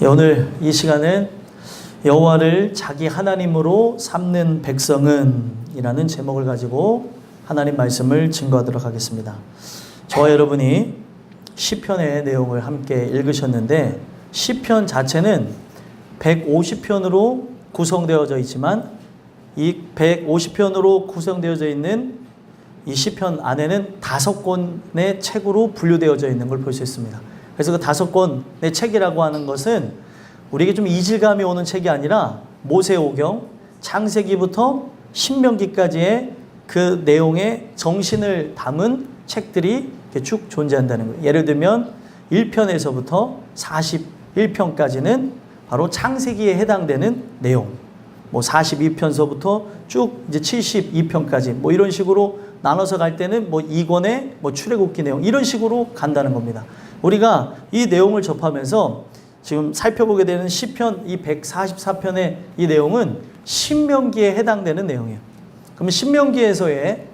오늘 이 시간은 여호와를 자기 하나님으로 삼는 백성은 이라는 제목을 가지고 하나님 말씀을 증거하도록 하겠습니다. 저와 여러분이 시편의 내용을 함께 읽으셨는데, 시편 자체는 150편으로 구성되어져 있지만 이 150편으로 구성되어져 있는 이 시편 안에는 5권의 책으로 분류되어져 있는 걸 볼 수 있습니다. 그래서 그 5권의 책이라고 하는 것은 우리에게 좀 이질감이 오는 책이 아니라 모세오경, 창세기부터 신명기까지의 그 내용의 정신을 담은 책들이 쭉 존재한다는 거예요. 예를 들면 1편에서부터 41편까지는 바로 창세기에 해당되는 내용, 42편서부터 쭉 이제 72편까지 이런 식으로 나눠서 갈 때는 2권의 출애굽기 내용, 이런 식으로 간다는 겁니다. 우리가 이 내용을 접하면서 지금 살펴보게 되는 시편 이 144편의 이 내용은 신명기에 해당되는 내용이에요. 그러면 신명기에서의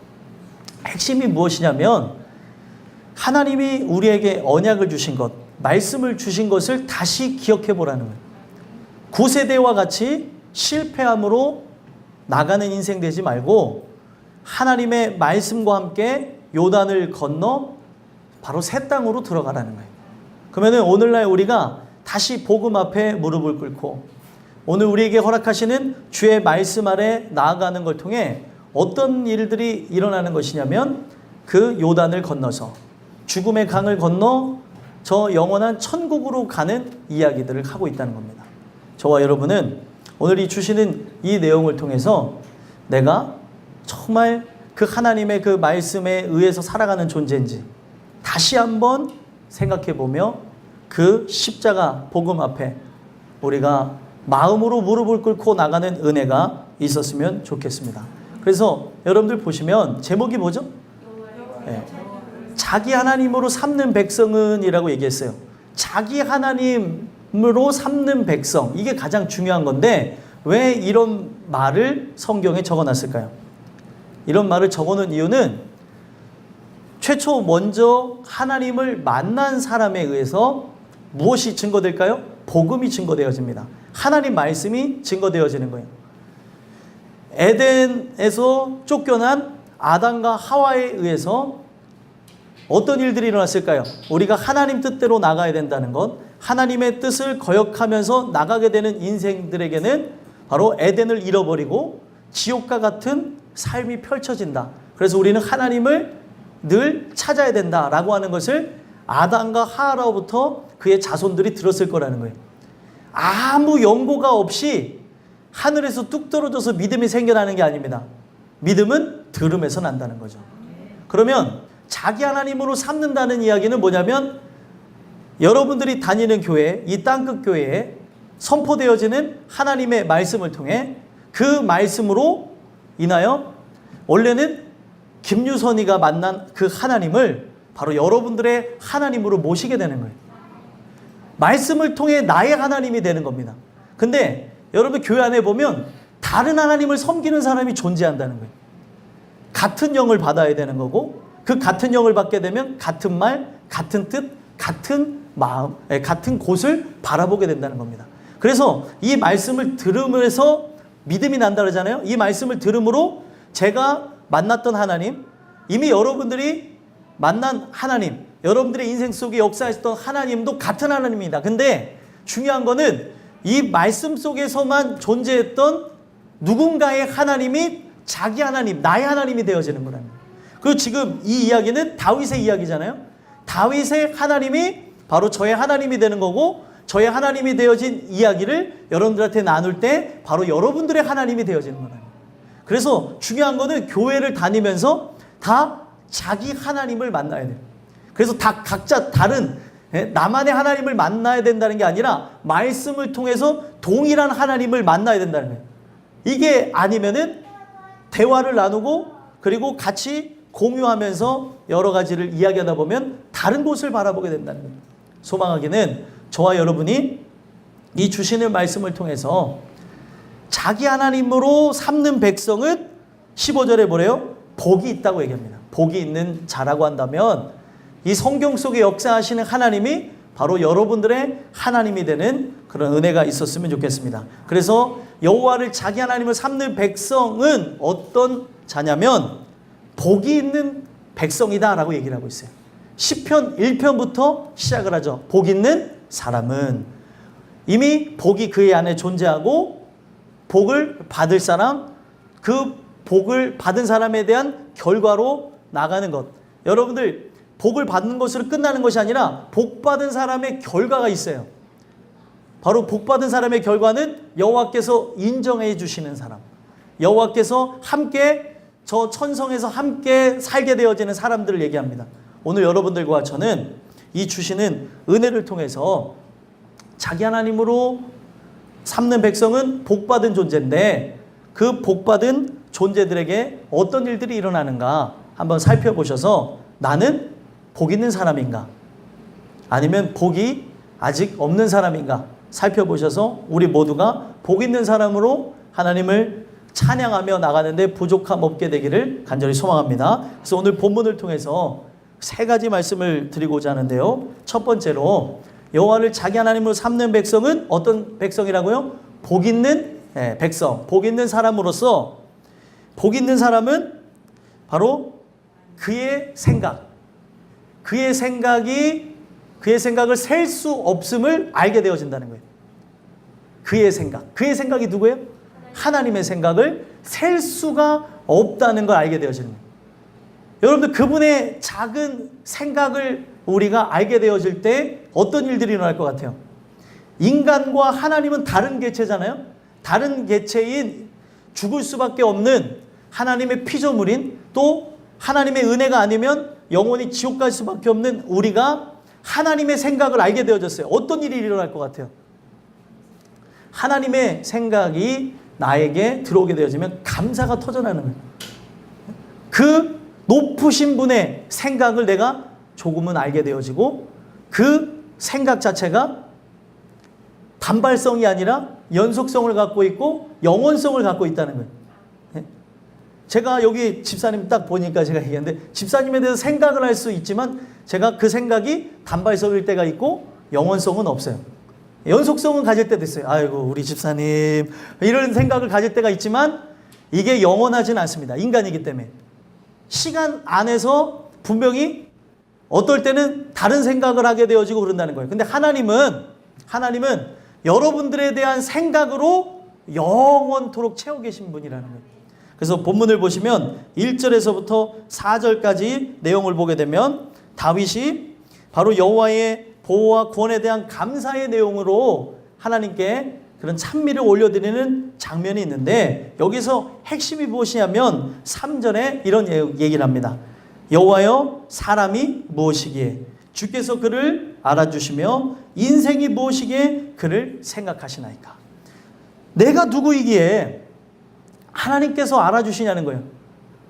핵심이 무엇이냐면, 하나님이 우리에게 언약을 주신 것, 말씀을 주신 것을 다시 기억해 보라는 거예요. 9세대와 같이 실패함으로 나가는 인생 되지 말고 하나님의 말씀과 함께 요단을 건너 바로 새 땅으로 들어가라는 거예요. 그러면 오늘날 우리가 다시 복음 앞에 무릎을 꿇고 오늘 우리에게 허락하시는 주의 말씀 아래 나아가는 걸 통해 어떤 일들이 일어나는 것이냐면, 그 요단을 건너서 죽음의 강을 건너 저 영원한 천국으로 가는 이야기들을 하고 있다는 겁니다. 저와 여러분은 오늘 이 주시는 이 내용을 통해서 내가 정말 그 하나님의 그 말씀에 의해서 살아가는 존재인지 다시 한번 생각해 보며 그 십자가 복음 앞에 우리가 마음으로 무릎을 꿇고 나가는 은혜가 있었으면 좋겠습니다. 그래서 여러분들 보시면 제목이 뭐죠? 네. 자기 하나님으로 삼는 백성은 이라고 얘기했어요. 자기 하나님으로 삼는 백성, 이게 가장 중요한 건데 왜 이런 말을 성경에 적어놨을까요? 이런 말을 적어놓은 이유는 최초 먼저 하나님을 만난 사람에 의해서 무엇이 증거될까요? 복음이 증거되어집니다. 하나님 말씀이 증거되어지는 거예요. 에덴에서 쫓겨난 아담과 하와에 의해서 어떤 일들이 일어났을까요? 우리가 하나님 뜻대로 나가야 된다는 것, 하나님의 뜻을 거역하면서 나가게 되는 인생들에게는 바로 에덴을 잃어버리고 지옥과 같은 삶이 펼쳐진다. 그래서 우리는 하나님을 늘 찾아야 된다라고 하는 것을 아담과 하와로부터 그의 자손들이 들었을 거라는 거예요. 아무 연고가 없이 하늘에서 뚝 떨어져서 믿음이 생겨나는 게 아닙니다. 믿음은 들음에서 난다는 거죠. 그러면 자기 하나님으로 삼는다는 이야기는 뭐냐면, 여러분들이 다니는 교회, 이 땅끝 교회에 선포되어지는 하나님의 말씀을 통해 그 말씀으로 인하여 원래는 김유선이가 만난 그 하나님을 바로 여러분들의 하나님으로 모시게 되는 거예요. 말씀을 통해 나의 하나님이 되는 겁니다. 근데 여러분 교회 안에 보면 다른 하나님을 섬기는 사람이 존재한다는 거예요. 같은 영을 받아야 되는 거고, 그 같은 영을 받게 되면 같은 말, 같은 뜻, 같은 마음, 같은 곳을 바라보게 된다는 겁니다. 그래서 이 말씀을 들으면서 믿음이 난다 그러잖아요. 이 말씀을 들음으로 제가 만났던 하나님, 이미 여러분들이 만난 하나님, 여러분들의 인생 속에 역사했던 하나님도 같은 하나님입니다. 근데 중요한 거는 이 말씀 속에서만 존재했던 누군가의 하나님이 자기 하나님, 나의 하나님이 되어지는 거라는 거예요. 그리고 지금 이 이야기는 다윗의 이야기잖아요. 다윗의 하나님이 바로 저의 하나님이 되는 거고, 저의 하나님이 되어진 이야기를 여러분들한테 나눌 때 바로 여러분들의 하나님이 되어지는 거라는 거예요. 그래서 중요한 거는 교회를 다니면서 다 자기 하나님을 만나야 돼요. 그래서 다 각자 다른 나만의 하나님을 만나야 된다는 게 아니라 말씀을 통해서 동일한 하나님을 만나야 된다는 거예요. 이게 아니면은 대화를 나누고 그리고 같이 공유하면서 여러 가지를 이야기하다 보면 다른 곳을 바라보게 된다는 거예요. 소망하기는 저와 여러분이 이 주시는 말씀을 통해서 자기 하나님으로 삼는 백성은 15절에 뭐래요? 복이 있다고 얘기합니다. 복이 있는 자라고 한다면 이 성경 속에 역사하시는 하나님이 바로 여러분들의 하나님이 되는 그런 은혜가 있었으면 좋겠습니다. 그래서 여호와를 자기 하나님을 삼는 백성은 어떤 자냐면 복이 있는 백성이다라고 얘기를 하고 있어요. 시편 1편부터 시작을 하죠. 복 있는 사람은 이미 복이 그의 안에 존재하고 복을 받을 사람, 그 복을 받은 사람에 대한 결과로 나가는 것. 여러분들 복을 받는 것으로 끝나는 것이 아니라 복 받은 사람의 결과가 있어요. 바로 복 받은 사람의 결과는 여호와께서 인정해 주시는 사람, 여호와께서 함께 저 천성에서 함께 살게 되어지는 사람들을 얘기합니다. 오늘 여러분들과 저는 이 주시는 은혜를 통해서 자기 하나님으로 삼는 백성은 복받은 존재인데 그 복받은 존재들에게 어떤 일들이 일어나는가 한번 살펴보셔서 나는 복 있는 사람인가 아니면 복이 아직 없는 사람인가 살펴보셔서 우리 모두가 복 있는 사람으로 하나님을 찬양하며 나가는데 부족함 없게 되기를 간절히 소망합니다. 그래서 오늘 본문을 통해서 세 가지 말씀을 드리고자 하는데요. 첫 번째로 여호와를 자기 하나님으로 삼는 백성은 어떤 백성이라고요? 복 있는 백성, 복 있는 사람으로서 복 있는 사람은 바로 그의 생각, 그의 생각을 셀 수 없음을 알게 되어진다는 거예요. 그의 생각이 누구예요? 하나님의 생각을 셀 수가 없다는 걸 알게 되어지는 거예요. 여러분들 그분의 작은 생각을 우리가 알게 되어질 때 어떤 일들이 일어날 것 같아요? 인간과 하나님은 다른 개체잖아요. 다른 개체인 죽을 수밖에 없는 하나님의 피조물인 또 하나님의 은혜가 아니면 영원히 지옥 갈 수밖에 없는 우리가 하나님의 생각을 알게 되어졌어요. 어떤 일이 일어날 것 같아요? 하나님의 생각이 나에게 들어오게 되어지면 감사가 터져나는 거예요. 그 높으신 분의 생각을 내가 조금은 알게 되어지고 그 생각 자체가 단발성이 아니라 연속성을 갖고 있고 영원성을 갖고 있다는 거예요. 제가 여기 집사님 딱 보니까 제가 얘기했는데 집사님에 대해서 생각을 할 수 있지만 제가 그 생각이 단발성일 때가 있고 영원성은 없어요. 연속성은 가질 때도 있어요. 아이고 우리 집사님 이런 생각을 가질 때가 있지만 이게 영원하진 않습니다. 인간이기 때문에. 시간 안에서 분명히 어떨 때는 다른 생각을 하게 되어지고 그런다는 거예요. 근데 하나님은 여러분들에 대한 생각으로 영원토록 채워 계신 분이라는 거예요. 그래서 본문을 보시면 1절에서부터 4절까지 내용을 보게 되면 다윗이 바로 여호와의 보호와 구원에 대한 감사의 내용으로 하나님께 그런 찬미를 올려드리는 장면이 있는데 여기서 핵심이 무엇이냐면 3절에 이런 얘기를 합니다. 여호와여 사람이 무엇이기에 주께서 그를 알아주시며 인생이 무엇이기에 그를 생각하시나이까. 내가 누구이기에 하나님께서 알아주시냐는 거예요.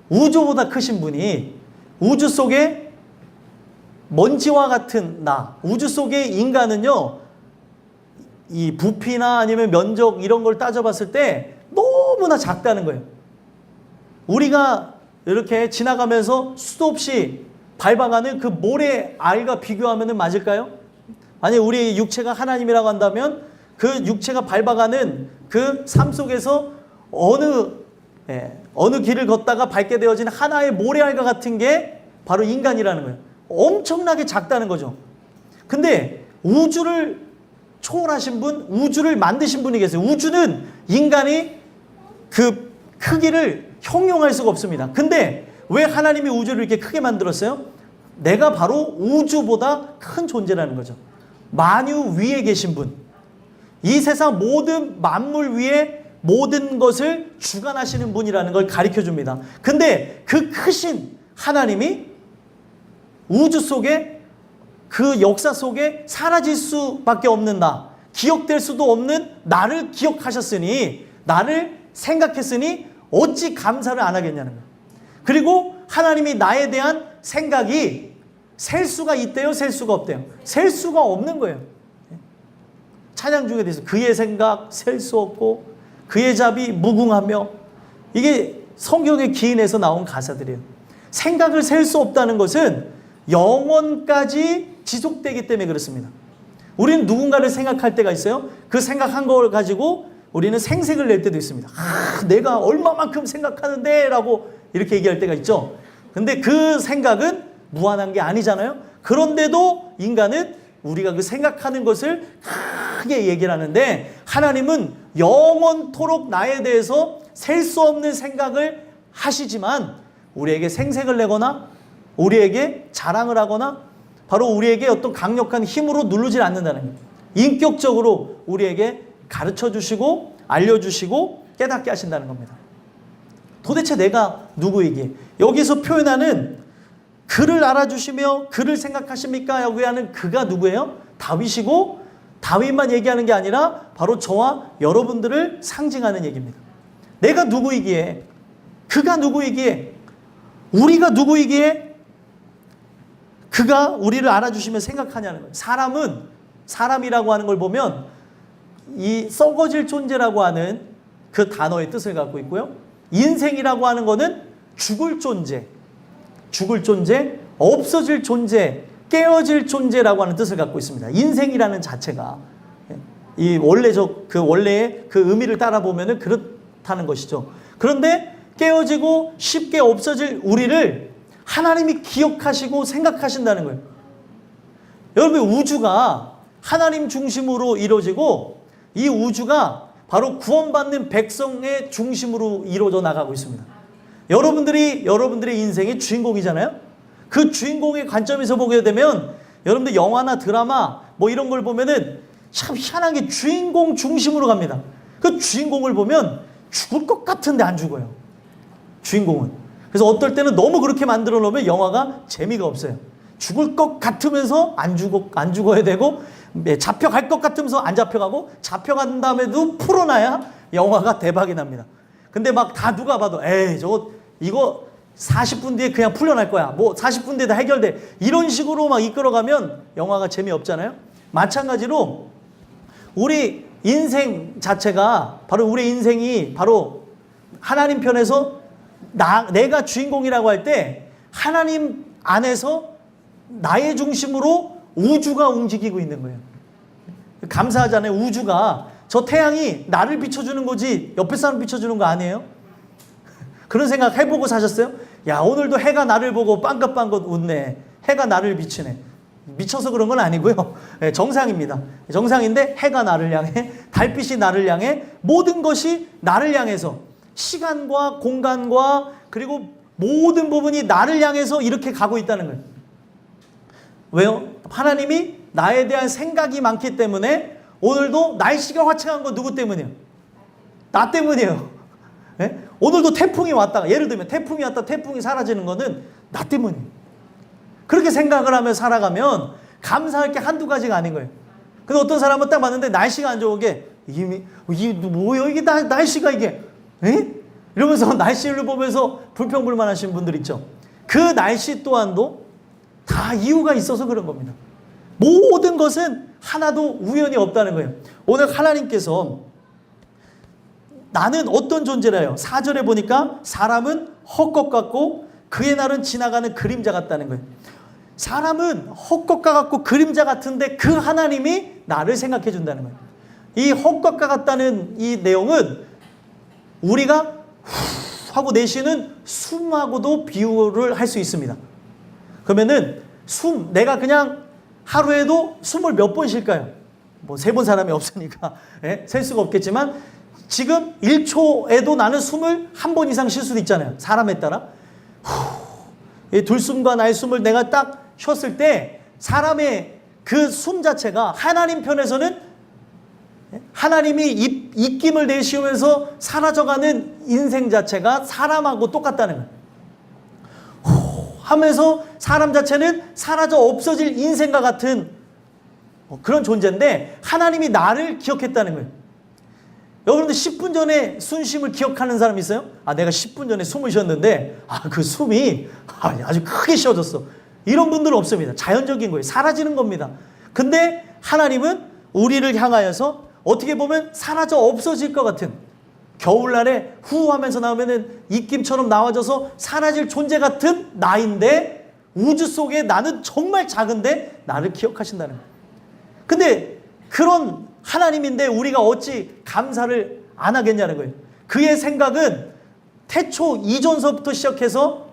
우주보다 크신 분이 우주 속에 먼지와 같은 나, 우주 속의 인간은요, 이 부피나 아니면 면적 이런 걸 따져봤을 때 너무나 작다는 거예요. 우리가 이렇게 지나가면서 수도 없이 밟아가는 그 모래 알과 비교하면 맞을까요? 만약 우리 육체가 하나님이라고 한다면 그 육체가 밟아가는 그 삶 속에서 어느 길을 걷다가 밟게 되어진 하나의 모래알과 같은 게 바로 인간이라는 거예요. 엄청나게 작다는 거죠. 근데 우주를 초월하신 분, 우주를 만드신 분이 계세요. 우주는 인간이 그 크기를 형용할 수가 없습니다. 근데 왜 하나님이 우주를 이렇게 크게 만들었어요? 내가 바로 우주보다 큰 존재라는 거죠. 만유 위에 계신 분, 이 세상 모든 만물 위에 모든 것을 주관하시는 분이라는 걸 가르쳐 줍니다. 근데 그 크신 하나님이 우주 속에 그 역사 속에 사라질 수밖에 없는 나, 기억될 수도 없는 나를 기억하셨으니, 나를 생각했으니 어찌 감사를 안 하겠냐는 거예요. 그리고 하나님이 나에 대한 생각이 셀 수가 있대요, 셀 수가 없대요? 셀 수가 없는 거예요. 찬양 중에 대해서 그의 생각 셀 수 없고 그의 자비 무궁하며, 이게 성경의 기인에서 나온 가사들이에요. 생각을 셀 수 없다는 것은 영원까지 지속되기 때문에 그렇습니다. 우리는 누군가를 생각할 때가 있어요. 그 생각한 걸 가지고 우리는 생색을 낼 때도 있습니다. 내가 얼마만큼 생각하는데 라고 이렇게 얘기할 때가 있죠. 근데 그 생각은 무한한 게 아니잖아요. 그런데도 인간은 우리가 그 생각하는 것을 크게 얘기를 하는데, 하나님은 영원토록 나에 대해서 셀 수 없는 생각을 하시지만 우리에게 생색을 내거나 우리에게 자랑을 하거나 바로 우리에게 어떤 강력한 힘으로 누르질 않는다는 거예요. 인격적으로 우리에게 가르쳐 주시고 알려주시고 깨닫게 하신다는 겁니다. 도대체 내가 누구이기에, 여기서 표현하는 그를 알아주시며 그를 생각하십니까? 라고 하는 그가 누구예요? 다윗이고, 다윗만 얘기하는 게 아니라 바로 저와 여러분들을 상징하는 얘기입니다. 내가 누구이기에, 그가 누구이기에, 우리가 누구이기에 그가 우리를 알아주시면 생각하냐는 거예요. 사람이라고 하는 걸 보면 이 썩어질 존재라고 하는 그 단어의 뜻을 갖고 있고요. 인생이라고 하는 거는 죽을 존재, 없어질 존재, 깨어질 존재라고 하는 뜻을 갖고 있습니다. 인생이라는 자체가 이 원래의 그 의미를 따라 보면은 그렇다는 것이죠. 그런데 깨어지고 쉽게 없어질 우리를 하나님이 기억하시고 생각하신다는 거예요. 여러분, 우주가 하나님 중심으로 이루어지고 이 우주가 바로 구원받는 백성의 중심으로 이루어져 나가고 있습니다. 여러분들의 인생의 주인공이잖아요. 그 주인공의 관점에서 보게 되면 여러분들 영화나 드라마 뭐 이런 걸 보면은 참 희한하게 주인공 중심으로 갑니다. 그 주인공을 보면 죽을 것 같은데 안 죽어요. 주인공은. 그래서 어떨 때는 너무 그렇게 만들어 놓으면 영화가 재미가 없어요. 죽을 것 같으면서 안 죽어야 되고, 잡혀갈 것 같으면서 안 잡혀가고, 잡혀간 다음에도 풀어놔야 영화가 대박이 납니다. 근데 막 다 누가 봐도 이거 40분 뒤에 그냥 풀려날 거야. 뭐 40분 뒤에 다 해결돼. 이런 식으로 막 이끌어가면 영화가 재미없잖아요. 마찬가지로 우리 인생 자체가 바로 우리 인생이 바로 하나님 편에서 내가 주인공이라고 할 때 하나님 안에서 나의 중심으로 우주가 움직이고 있는 거예요. 감사하잖아요. 우주가, 저 태양이 나를 비춰주는 거지 옆에 사람 비춰주는 거 아니에요? 그런 생각 해보고 사셨어요? 야, 오늘도 해가 나를 보고 빵긋빵긋 웃네. 해가 나를 비치네. 미쳐서 그런 건 아니고요. 네, 정상입니다. 정상인데 해가 나를 향해, 달빛이 나를 향해, 모든 것이 나를 향해서 시간과 공간과 그리고 모든 부분이 나를 향해서 이렇게 가고 있다는 거예요. 왜요? 하나님이 나에 대한 생각이 많기 때문에 오늘도 날씨가 화창한 건 누구 때문이에요? 나 때문이에요. 네? 오늘도 태풍이 왔다가, 예를 들면 태풍이 왔다 태풍이 사라지는 거는 나 때문이에요. 그렇게 생각을 하며 살아가면 감사할 게 한두 가지가 아닌 거예요. 근데 어떤 사람은 딱 봤는데 날씨가 안 좋게 이게 뭐예요? 이게 날씨가 이게 에? 이러면서 날씨를 보면서 불평불만하시는 분들 있죠. 그 날씨 또한도 다 이유가 있어서 그런 겁니다. 모든 것은 하나도 우연이 없다는 거예요. 오늘 하나님께서 나는 어떤 존재라요? 4절에 보니까 사람은 헛것 같고 그의 날은 지나가는 그림자 같다는 거예요. 사람은 헛것과 같고 그림자 같은데 그 하나님이 나를 생각해 준다는 거예요. 이 헛것과 같다는 이 내용은 우리가 후 하고 내쉬는 숨하고도 비유를 할 수 있습니다. 그러면은 내가 그냥 하루에도 숨을 몇 번 쉴까요? 뭐 세 번 사람이 없으니까 셀 수가 없겠지만 지금 1초에도 나는 숨을 한 번 이상 쉴 수도 있잖아요. 사람에 따라. 들숨과 날숨을 내가 딱 쉬었을 때 사람의 그 숨 자체가 하나님 편에서는 하나님이 입김을 내쉬면서 사라져가는 인생 자체가 사람하고 똑같다는 거예요. 하면서 사람 자체는 사라져 없어질 인생과 같은 그런 존재인데 하나님이 나를 기억했다는 거예요. 여러분들 10분 전에 숨쉼을 기억하는 사람 있어요? 내가 10분 전에 숨을 쉬었는데 그 숨이 아주 크게 쉬어졌어. 이런 분들은 없습니다. 자연적인 거예요. 사라지는 겁니다. 근데 하나님은 우리를 향하여서 어떻게 보면 사라져 없어질 것 같은, 겨울날에 후 하면서 나오면은 입김처럼 나와져서 사라질 존재 같은 나인데 우주 속에 나는 정말 작은데 나를 기억하신다는 거예요. 근데 그런 하나님인데 우리가 어찌 감사를 안 하겠냐는 거예요. 그의 생각은 태초 이전서부터 시작해서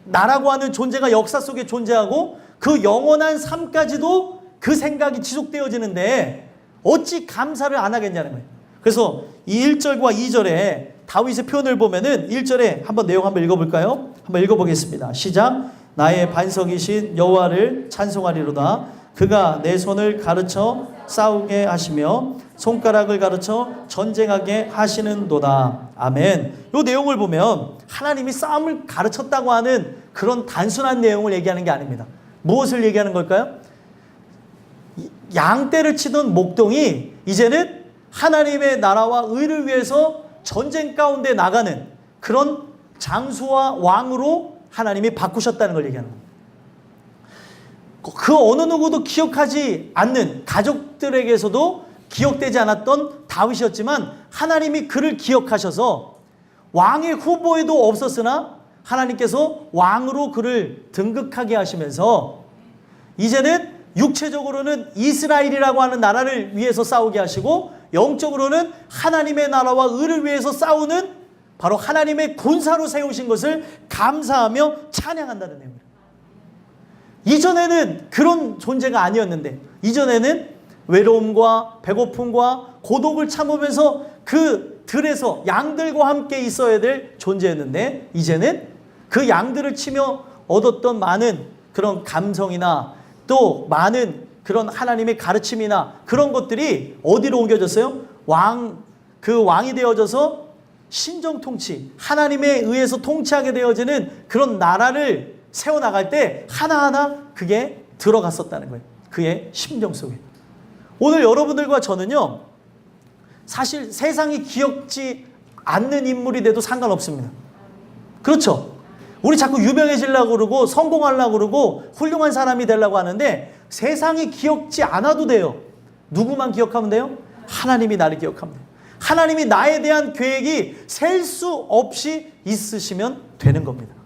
나라고 하는 존재가 역사 속에 존재하고 그 영원한 삶까지도 그 생각이 지속되어지는데 어찌 감사를 안 하겠냐는 거예요. 그래서 이 1절과 2절에 다윗의 표현을 보면은 1절에 한번 내용 한번 읽어볼까요? 한번 읽어보겠습니다. 시작. 나의 반석이신 여호와를 찬송하리로다. 그가 내 손을 가르쳐 싸우게 하시며 손가락을 가르쳐 전쟁하게 하시는도다. 아멘. 이 내용을 보면 하나님이 싸움을 가르쳤다고 하는 그런 단순한 내용을 얘기하는 게 아닙니다. 무엇을 얘기하는 걸까요? 양떼를 치던 목동이 이제는 하나님의 나라와 의를 위해서 전쟁 가운데 나가는 그런 장수와 왕으로 하나님이 바꾸셨다는 걸 얘기하는 겁니다. 그 어느 누구도 기억하지 않는 가족들에게서도 기억되지 않았던 다윗이었지만 하나님이 그를 기억하셔서 왕의 후보에도 없었으나 하나님께서 왕으로 그를 등극하게 하시면서 이제는 육체적으로는 이스라엘이라고 하는 나라를 위해서 싸우게 하시고 영적으로는 하나님의 나라와 의를 위해서 싸우는 바로 하나님의 군사로 세우신 것을 감사하며 찬양한다는 내용입니다. 이전에는 그런 존재가 아니었는데 이전에는 외로움과 배고픔과 고독을 참으면서 그 들에서 양들과 함께 있어야 될 존재였는데 이제는 그 양들을 치며 얻었던 많은 그런 감성이나 또 많은 그런 하나님의 가르침이나 그런 것들이 어디로 옮겨졌어요? 그 왕이 되어져서 신정통치, 하나님에 의해서 통치하게 되어지는 그런 나라를 세워나갈 때 하나하나 그게 들어갔었다는 거예요. 그의 심정 속에. 오늘 여러분들과 저는요, 사실 세상이 기억지 않는 인물이 돼도 상관없습니다. 그렇죠? 우리 자꾸 유명해지려고 그러고 성공하려고 그러고 훌륭한 사람이 되려고 하는데 세상이 기억지 않아도 돼요. 누구만 기억하면 돼요? 하나님이 나를 기억하면 돼요. 하나님이 나에 대한 계획이 셀 수 없이 있으시면 되는 겁니다.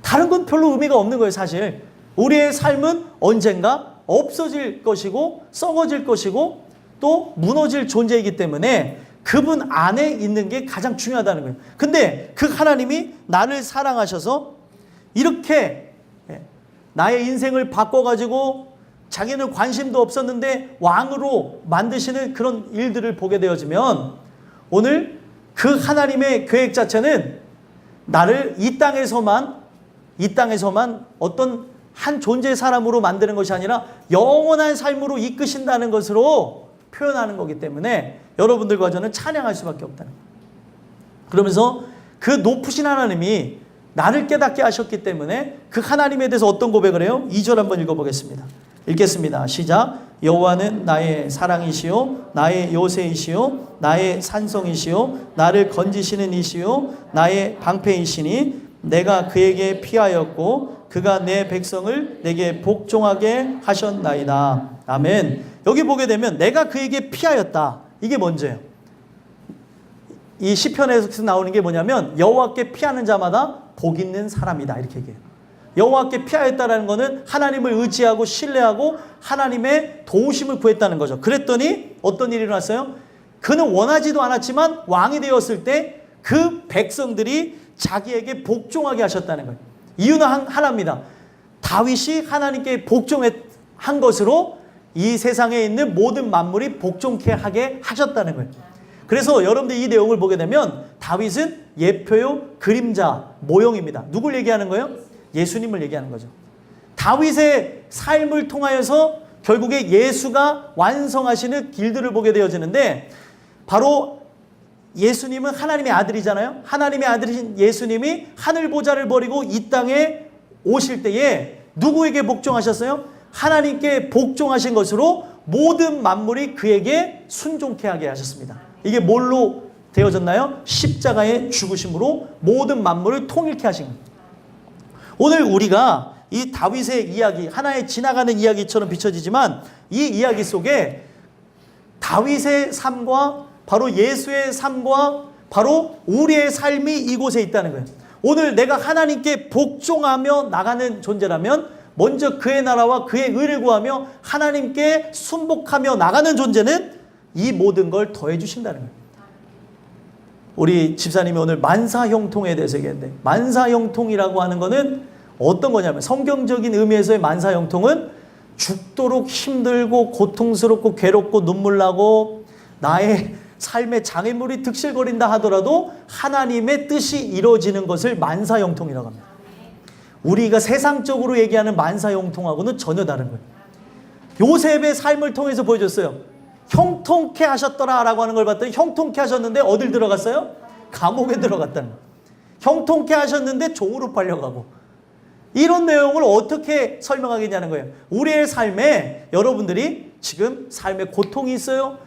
다른 건 별로 의미가 없는 거예요, 사실. 우리의 삶은 언젠가 없어질 것이고 썩어질 것이고 또 무너질 존재이기 때문에 그분 안에 있는 게 가장 중요하다는 거예요. 근데 그 하나님이 나를 사랑하셔서 이렇게 나의 인생을 바꿔가지고 자기는 관심도 없었는데 왕으로 만드시는 그런 일들을 보게 되어지면 오늘 그 하나님의 계획 자체는 나를 이 땅에서만 어떤 한 존재의 사람으로 만드는 것이 아니라 영원한 삶으로 이끄신다는 것으로 표현하는 거기 때문에 여러분들과 저는 찬양할 수밖에 없다는 거예요. 그러면서 그 높으신 하나님이 나를 깨닫게 하셨기 때문에 그 하나님에 대해서 어떤 고백을 해요? 2절 한번 읽어보겠습니다. 읽겠습니다. 시작. 여호와는 나의 사랑이시요 나의 요새이시요 나의 산성이시요 나를 건지시는 이시요 나의 방패이시니 내가 그에게 피하였고 그가 내 백성을 내게 복종하게 하셨나이다. 아멘. 여기 보게 되면 내가 그에게 피하였다. 이게 뭔지예요. 이 시편에서 나오는 게 뭐냐면 여호와께 피하는 자마다 복 있는 사람이다. 이렇게 얘기해요. 여호와께 피하였다라는 것은 하나님을 의지하고 신뢰하고 하나님의 도우심을 구했다는 거죠. 그랬더니 어떤 일이 일어났어요? 그는 원하지도 않았지만 왕이 되었을 때 그 백성들이 자기에게 복종하게 하셨다는 거예요. 이유는 하나입니다. 다윗이 하나님께 복종한 것으로 이 세상에 있는 모든 만물이 복종케 하게 하셨다는 거예요. 그래서 여러분들 이 내용을 보게 되면 다윗은 예표요 그림자 모형입니다. 누굴 얘기하는 거예요? 예수님을 얘기하는 거죠. 다윗의 삶을 통하여서 결국에 예수가 완성하시는 길들을 보게 되어지는데 바로 예수님은 하나님의 아들이잖아요. 하나님의 아들이신 예수님이 하늘 보좌를 버리고 이 땅에 오실 때에 누구에게 복종하셨어요? 하나님께 복종하신 것으로 모든 만물이 그에게 순종케 하게 하셨습니다. 이게 뭘로 되어졌나요? 십자가의 죽으심으로 모든 만물을 통일케 하신 겁니다. 오늘 우리가 이 다윗의 이야기, 하나의 지나가는 이야기처럼 비춰지지만 이 이야기 속에 다윗의 삶과 바로 예수의 삶과 바로 우리의 삶이 이곳에 있다는 거예요. 오늘 내가 하나님께 복종하며 나가는 존재라면 먼저 그의 나라와 그의 의를 구하며 하나님께 순복하며 나가는 존재는 이 모든 걸 더해 주신다는 거예요. 우리 집사님이 오늘 만사형통에 대해서 얘기했는데, 만사형통이라고 하는 거는 어떤 거냐면, 성경적인 의미에서의 만사형통은 죽도록 힘들고 고통스럽고 괴롭고 눈물 나고 나의 삶의 장애물이 득실거린다 하더라도 하나님의 뜻이 이루어지는 것을 만사형통이라고 합니다. 우리가 세상적으로 얘기하는 만사형통하고는 전혀 다른 거예요. 요셉의 삶을 통해서 보여줬어요. 형통케 하셨더라 라고 하는 걸 봤더니 형통케 하셨는데 어딜 들어갔어요? 감옥에 들어갔다는 거예요. 형통케 하셨는데 종으로 팔려가고. 이런 내용을 어떻게 설명하겠냐는 거예요. 우리의 삶에 여러분들이 지금 삶에 고통이 있어요.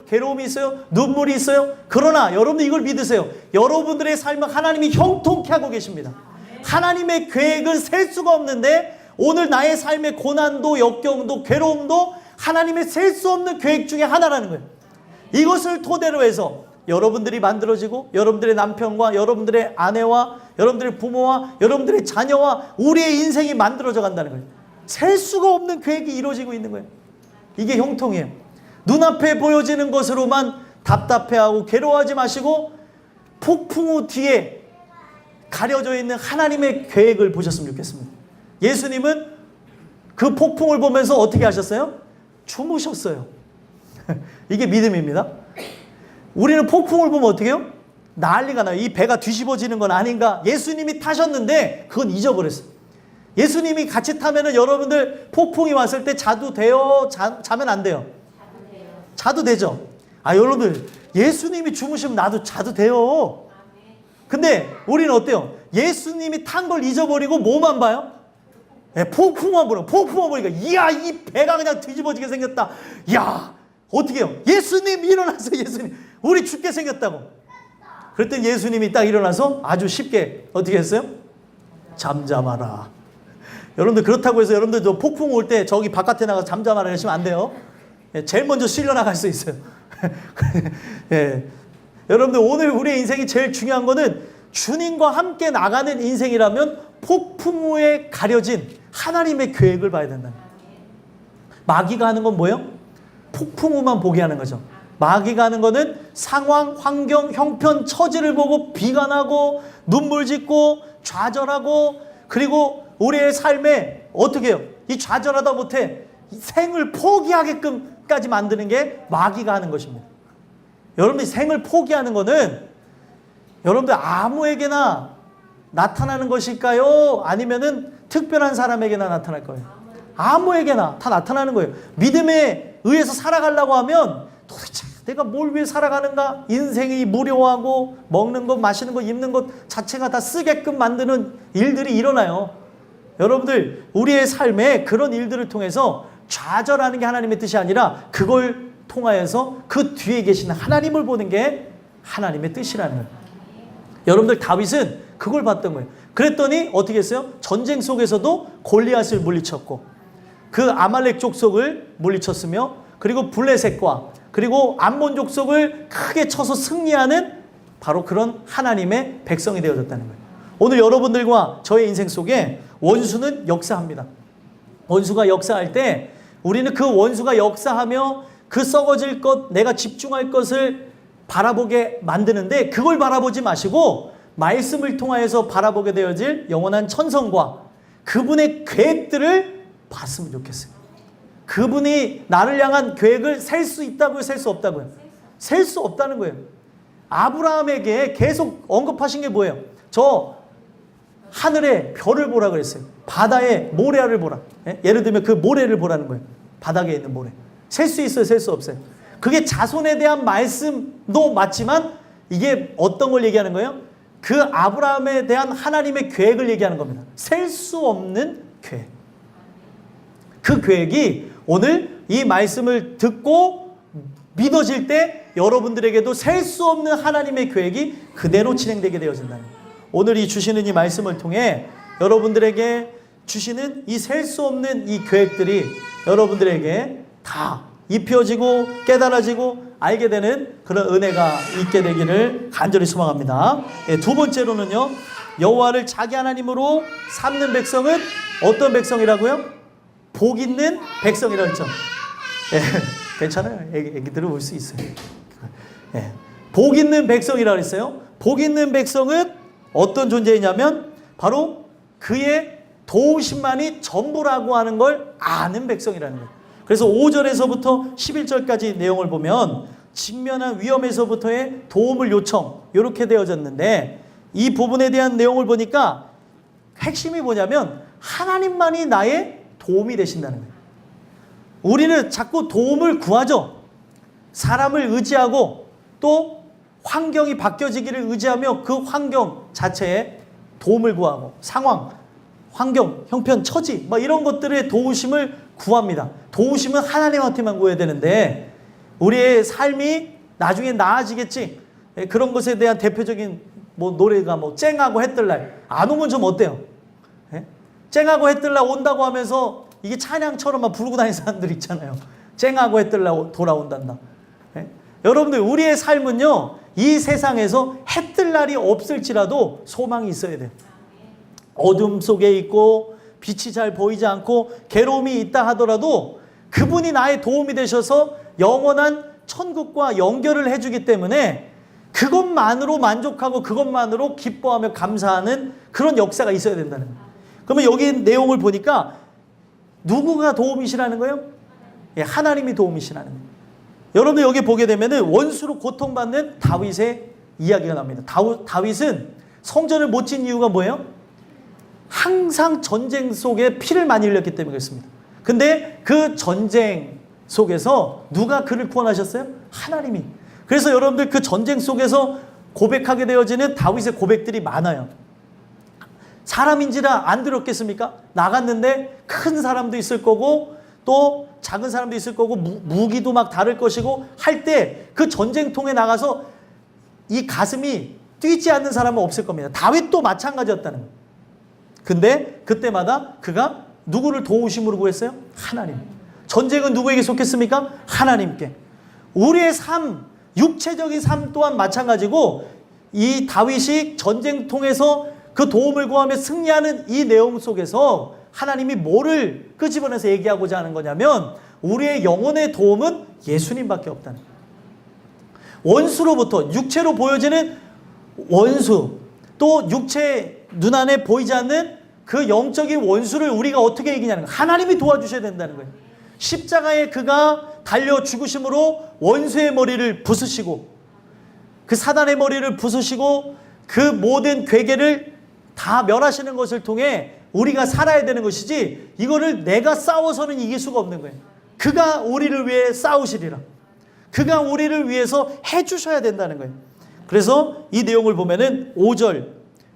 괴로움이 있어요. 눈물이 있어요. 그러나 여러분들 이걸 믿으세요. 여러분들의 삶은 하나님이 형통케 하고 계십니다. 하나님의 계획은 셀 수가 없는데 오늘 나의 삶의 고난도 역경도 괴로움도 하나님의 셀 수 없는 계획 중에 하나라는 거예요. 이것을 토대로 해서 여러분들이 만들어지고 여러분들의 남편과 여러분들의 아내와 여러분들의 부모와 여러분들의 자녀와 우리의 인생이 만들어져 간다는 거예요. 셀 수가 없는 계획이 이루어지고 있는 거예요. 이게 형통이에요. 눈앞에 보여지는 것으로만 답답해하고 괴로워하지 마시고 폭풍 우 뒤에 가려져 있는 하나님의 계획을 보셨으면 좋겠습니다. 예수님은 그 폭풍을 보면서 어떻게 하셨어요? 주무셨어요. 이게 믿음입니다. 우리는 폭풍을 보면 어떻게 해요? 난리가 나요. 이 배가 뒤집어지는 건 아닌가? 예수님이 타셨는데 그건 잊어버렸어요. 예수님이 같이 타면은 여러분들 폭풍이 왔을 때 자도 돼요? 자면 안 돼요? 자도 되죠? 아, 여러분들 예수님이 주무시면 나도 자도 돼요. 근데 우리는 어때요? 예수님이 탄 걸 잊어버리고 뭐만 봐요? 네, 폭풍만 보니까 이야, 이 배가 그냥 뒤집어지게 생겼다. 야, 어떻게 해요? 예수님 일어나서, 예수님 우리 죽게 생겼다고. 그랬더니 예수님이 딱 일어나서 아주 쉽게 어떻게 했어요? 잠잠하라. 여러분들 그렇다고 해서 여러분들도 폭풍 올 때 저기 바깥에 나가서 잠잠하라 하시면 안 돼요. 제일 먼저 실려 나갈 수 있어요. 예. 여러분들 오늘 우리의 인생이 제일 중요한 거는 주님과 함께 나가는 인생이라면 폭풍 후에 가려진 하나님의 계획을 봐야 된다. 마귀가 하는 건 뭐예요? 폭풍 후만 보게 하는 거죠. 마귀가 하는 거는 상황, 환경, 형편, 처지를 보고 비관하고 눈물 짓고 좌절하고, 그리고 우리의 삶에 어떻게 해요? 이 좌절하다 못해 생을 포기하게끔까지 만드는 게 마귀가 하는 것입니다. 여러분들이 생을 포기하는 거는 여러분들 아무에게나 나타나는 것일까요? 아니면은 특별한 사람에게나 나타날 거예요? 아무에게나 다 나타나는 거예요. 믿음에 의해서 살아가려고 하면 도대체 내가 뭘 위해 살아가는가? 인생이 무료하고 먹는 것, 마시는 것, 입는 것 자체가 다 쓰게끔 만드는 일들이 일어나요. 여러분들 우리의 삶에 그런 일들을 통해서 좌절하는 게 하나님의 뜻이 아니라 그걸 통하여서 그 뒤에 계시는 하나님을 보는 게 하나님의 뜻이라는 거예요. 여러분들 다윗은 그걸 봤던 거예요. 그랬더니 어떻게 했어요? 전쟁 속에서도 골리앗을 물리쳤고 그 아말렉 족속을 물리쳤으며, 그리고 블레셋과 그리고 암몬 족속을 크게 쳐서 승리하는 바로 그런 하나님의 백성이 되어졌다는 거예요. 오늘 여러분들과 저의 인생 속에 원수는 역사합니다. 원수가 역사할 때 우리는 그 원수가 역사하며 그 썩어질 것, 내가 집중할 것을 바라보게 만드는데 그걸 바라보지 마시고 말씀을 통하여서 바라보게 되어질 영원한 천성과 그분의 계획들을 봤으면 좋겠어요. 그분이 나를 향한 계획을 셀 수 있다고요? 셀 수 없다고요? 셀 수 없다는 거예요. 아브라함에게 계속 언급하신 게 뭐예요? 저 하늘의 별을 보라 그랬어요. 바다의 모래알을 보라. 예를 들면 그 모래를 보라는 거예요. 바닥에 있는 모래. 셀 수 있어요? 셀 수 없어요? 그게 자손에 대한 말씀도 맞지만 이게 어떤 걸 얘기하는 거예요? 그 아브라함에 대한 하나님의 계획을 얘기하는 겁니다. 셀 수 없는 계획. 그 계획이 오늘 이 말씀을 듣고 믿어질 때 여러분들에게도 셀 수 없는 하나님의 계획이 그대로 진행되게 되어진다는 거예요. 오늘 이 주시는 이 말씀을 통해 여러분들에게 주시는 이 셀 수 없는 이 계획들이 여러분들에게 다 입혀지고 깨달아지고 알게 되는 그런 은혜가 있게 되기를 간절히 소망합니다. 두 번째로는요, 여호와를 자기 하나님으로 삼는 백성은 어떤 백성이라고요? 복 있는 백성이라고 했죠. 예, 괜찮아요. 애기들은 올 수 있어요. 예, 복 있는 백성이라고 했어요. 복 있는 백성은 어떤 존재이냐면 바로 그의 도우심만이 전부라고 하는 걸 아는 백성이라는 거예요. 그래서 5절에서부터 11절까지 내용을 보면 직면한 위험에서부터의 도움을 요청 이렇게 되어졌는데 이 부분에 대한 내용을 보니까 핵심이 뭐냐면 하나님만이 나의 도움이 되신다는 거예요. 우리는 자꾸 도움을 구하죠. 사람을 의지하고 또 환경이 바뀌어지기를 의지하며 그 환경 자체에 도움을 구하고 상황, 환경, 형편, 처지 이런 것들의 도우심을 구합니다. 도우심은 하나님한테만 구해야 되는데 우리의 삶이 나중에 나아지겠지. 그런 것에 대한 대표적인 노래가 쨍하고 해뜰날 안 오면 좀 어때요? 쨍하고 해뜰날 온다고 하면서 이게 찬양처럼 막 부르고 다니는 사람들 있잖아요. 쨍하고 해뜰날 돌아온단다. 여러분들 우리의 삶은요 이 세상에서 해뜰날이 없을지라도 소망이 있어야 돼요. 어둠 속에 있고 빛이 잘 보이지 않고 괴로움이 있다 하더라도 그분이 나의 도움이 되셔서 영원한 천국과 연결을 해주기 때문에 그것만으로 만족하고 그것만으로 기뻐하며 감사하는 그런 역사가 있어야 된다는 거예요. 그러면 여기 내용을 보니까 누구가 도움이시라는 거예요? 예, 하나님이 도움이시라는 거예요. 여러분들 여기 보게 되면 원수로 고통받는 다윗의 이야기가 나옵니다. 다윗은 성전을 못 짓는 이유가 뭐예요? 항상 전쟁 속에 피를 많이 흘렸기 때문에 그렇습니다. 근데 그 전쟁 속에서 누가 그를 구원하셨어요? 하나님이. 그래서 여러분들 그 전쟁 속에서 고백하게 되어지는 다윗의 고백들이 많아요. 사람인지라 안 들었겠습니까? 나갔는데 큰 사람도 있을 거고 또 작은 사람도 있을 거고 무기도 막 다를 것이고 할 때 그 전쟁통에 나가서 이 가슴이 뛰지 않는 사람은 없을 겁니다. 다윗도 마찬가지였다는 거예요. 근데 그때마다 그가 누구를 도우심으로 구했어요? 하나님. 전쟁은 누구에게 속했습니까? 하나님께. 우리의 삶, 육체적인 삶 또한 마찬가지고 이 다윗이 전쟁통에서 그 도움을 구하며 승리하는 이 내용 속에서 하나님이 뭐를 끄집어내서 얘기하고자 하는 거냐면 우리의 영혼의 도움은 예수님밖에 없다는 거예요. 원수로부터 육체로 보여지는 원수 또 육체 눈안에 보이지 않는 그 영적인 원수를 우리가 어떻게 이기냐는 거예요. 하나님이 도와주셔야 된다는 거예요. 십자가에 그가 달려 죽으심으로 원수의 머리를 부수시고 그 사단의 머리를 부수시고 그 모든 괴계를 다 멸하시는 것을 통해 우리가 살아야 되는 것이지 이거를 내가 싸워서는 이길 수가 없는 거예요. 그가 우리를 위해 싸우시리라. 그가 우리를 위해서 해주셔야 된다는 거예요. 그래서 이 내용을 보면은 5절,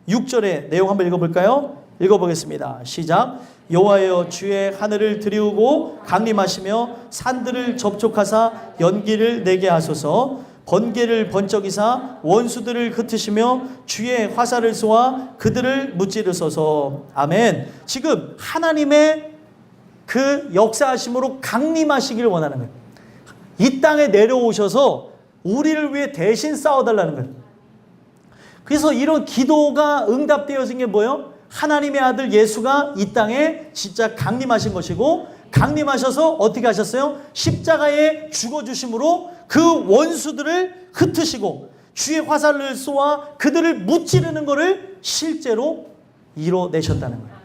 6절의 내용 한번 읽어볼까요? 읽어보겠습니다. 시작. 여호와여 주의 하늘을 들이우고 강림하시며 산들을 접촉하사 연기를 내게 하소서. 번개를 번쩍이사 원수들을 흩으시며 주의 화살을 쏘아 그들을 무찌르소서. 아멘. 지금 하나님의 그 역사하심으로 강림하시기를 원하는 거예요. 이 땅에 내려오셔서 우리를 위해 대신 싸워달라는 거예요. 그래서 이런 기도가 응답되어진 게 뭐예요? 하나님의 아들 예수가 이 땅에 진짜 강림하신 것이고 강림하셔서 어떻게 하셨어요? 십자가에 죽어주심으로 그 원수들을 흩으시고 주의 화살을 쏘아 그들을 무찌르는 것을 실제로 이뤄내셨다는 거예요.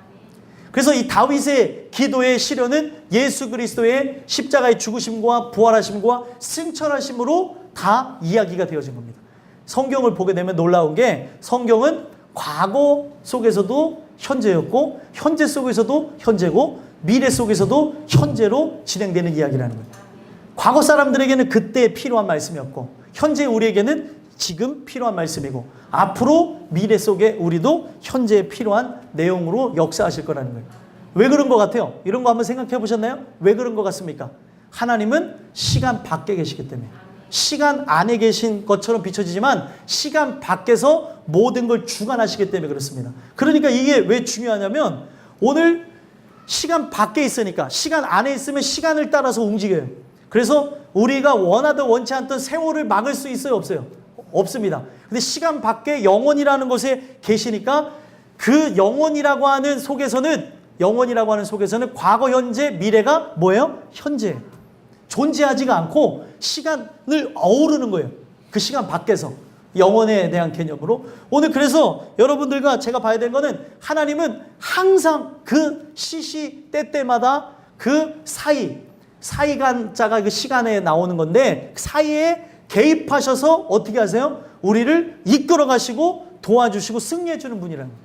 그래서 이 다윗의 기도의 실현은 예수 그리스도의 십자가의 죽으심과 부활하심과 승천하심으로 다 이야기가 되어진 겁니다. 성경을 보게 되면 놀라운 게 성경은 과거 속에서도 현재였고 현재 속에서도 현재고 미래 속에서도 현재로 진행되는 이야기라는 거예요. 과거 사람들에게는 그때 필요한 말씀이었고 현재 우리에게는 지금 필요한 말씀이고 앞으로 미래 속에 우리도 현재에 필요한 내용으로 역사하실 거라는 거예요. 왜 그런 것 같아요? 이런 거 한번 생각해 보셨나요? 왜 그런 것 같습니까? 하나님은 시간 밖에 계시기 때문에 시간 안에 계신 것처럼 비춰지지만 시간 밖에서 모든 걸 주관하시기 때문에 그렇습니다. 그러니까 이게 왜 중요하냐면 오늘 시간 밖에 있으니까 시간 안에 있으면 시간을 따라서 움직여요. 그래서 우리가 원하든 원치 않던 세월을 막을 수 있어요? 없어요? 없습니다. 근데 시간 밖에 영원이라는 곳에 계시니까 그 영원이라고 하는 속에서는 과거, 현재, 미래가 뭐예요? 현재. 존재하지가 않고 시간을 어우르는 거예요. 그 시간 밖에서. 영원에 대한 개념으로. 오늘 그래서 여러분들과 제가 봐야 되는 거는 하나님은 항상 그 시시때때마다 그 사이간자가 그 시간에 나오는 건데 사이에 개입하셔서 어떻게 하세요? 우리를 이끌어 가시고 도와주시고 승리해 주는 분이라는 거예요.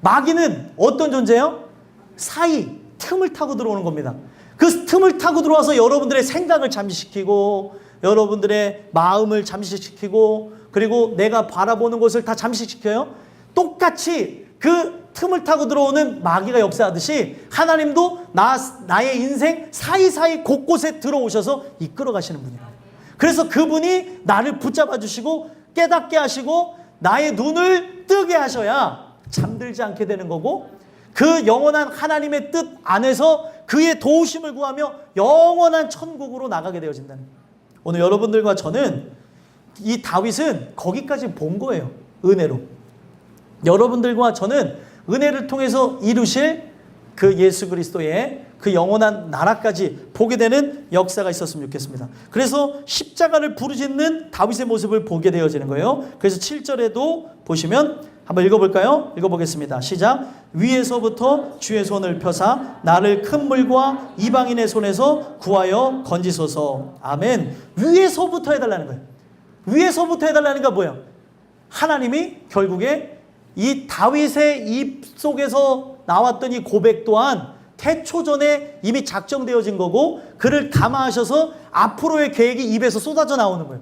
마귀는 어떤 존재예요? 틈을 타고 들어오는 겁니다. 그 틈을 타고 들어와서 여러분들의 생각을 잠시시키고 여러분들의 마음을 잠시시키고 그리고 내가 바라보는 것을 다 잠시시켜요. 똑같이 그 틈을 타고 들어오는 마귀가 역사하듯이 하나님도 나의 인생 사이사이 곳곳에 들어오셔서 이끌어 가시는 분이에요. 그래서 그분이 나를 붙잡아 주시고 깨닫게 하시고 나의 눈을 뜨게 하셔야 잠들지 않게 되는 거고 그 영원한 하나님의 뜻 안에서 그의 도우심을 구하며 영원한 천국으로 나가게 되어진다는 거예요. 오늘 여러분들과 저는 이 다윗은 거기까지 본 거예요. 은혜로. 여러분들과 저는 은혜를 통해서 이루실 그 예수 그리스도의 그 영원한 나라까지 보게 되는 역사가 있었으면 좋겠습니다. 그래서 십자가를 부르짖는 다윗의 모습을 보게 되어지는 거예요. 그래서 7절에도 보시면 한번 읽어볼까요? 읽어보겠습니다. 시작. 위에서부터 주의 손을 펴사 나를 큰 물과 이방인의 손에서 구하여 건지소서. 아멘. 위에서부터 해달라는 거예요. 위에서부터 해달라는 게 뭐예요? 하나님이 결국에 이 다윗의 입 속에서 나왔던 이 고백 또한 태초전에 이미 작정되어진 거고 그를 감화하셔서 앞으로의 계획이 입에서 쏟아져 나오는 거예요.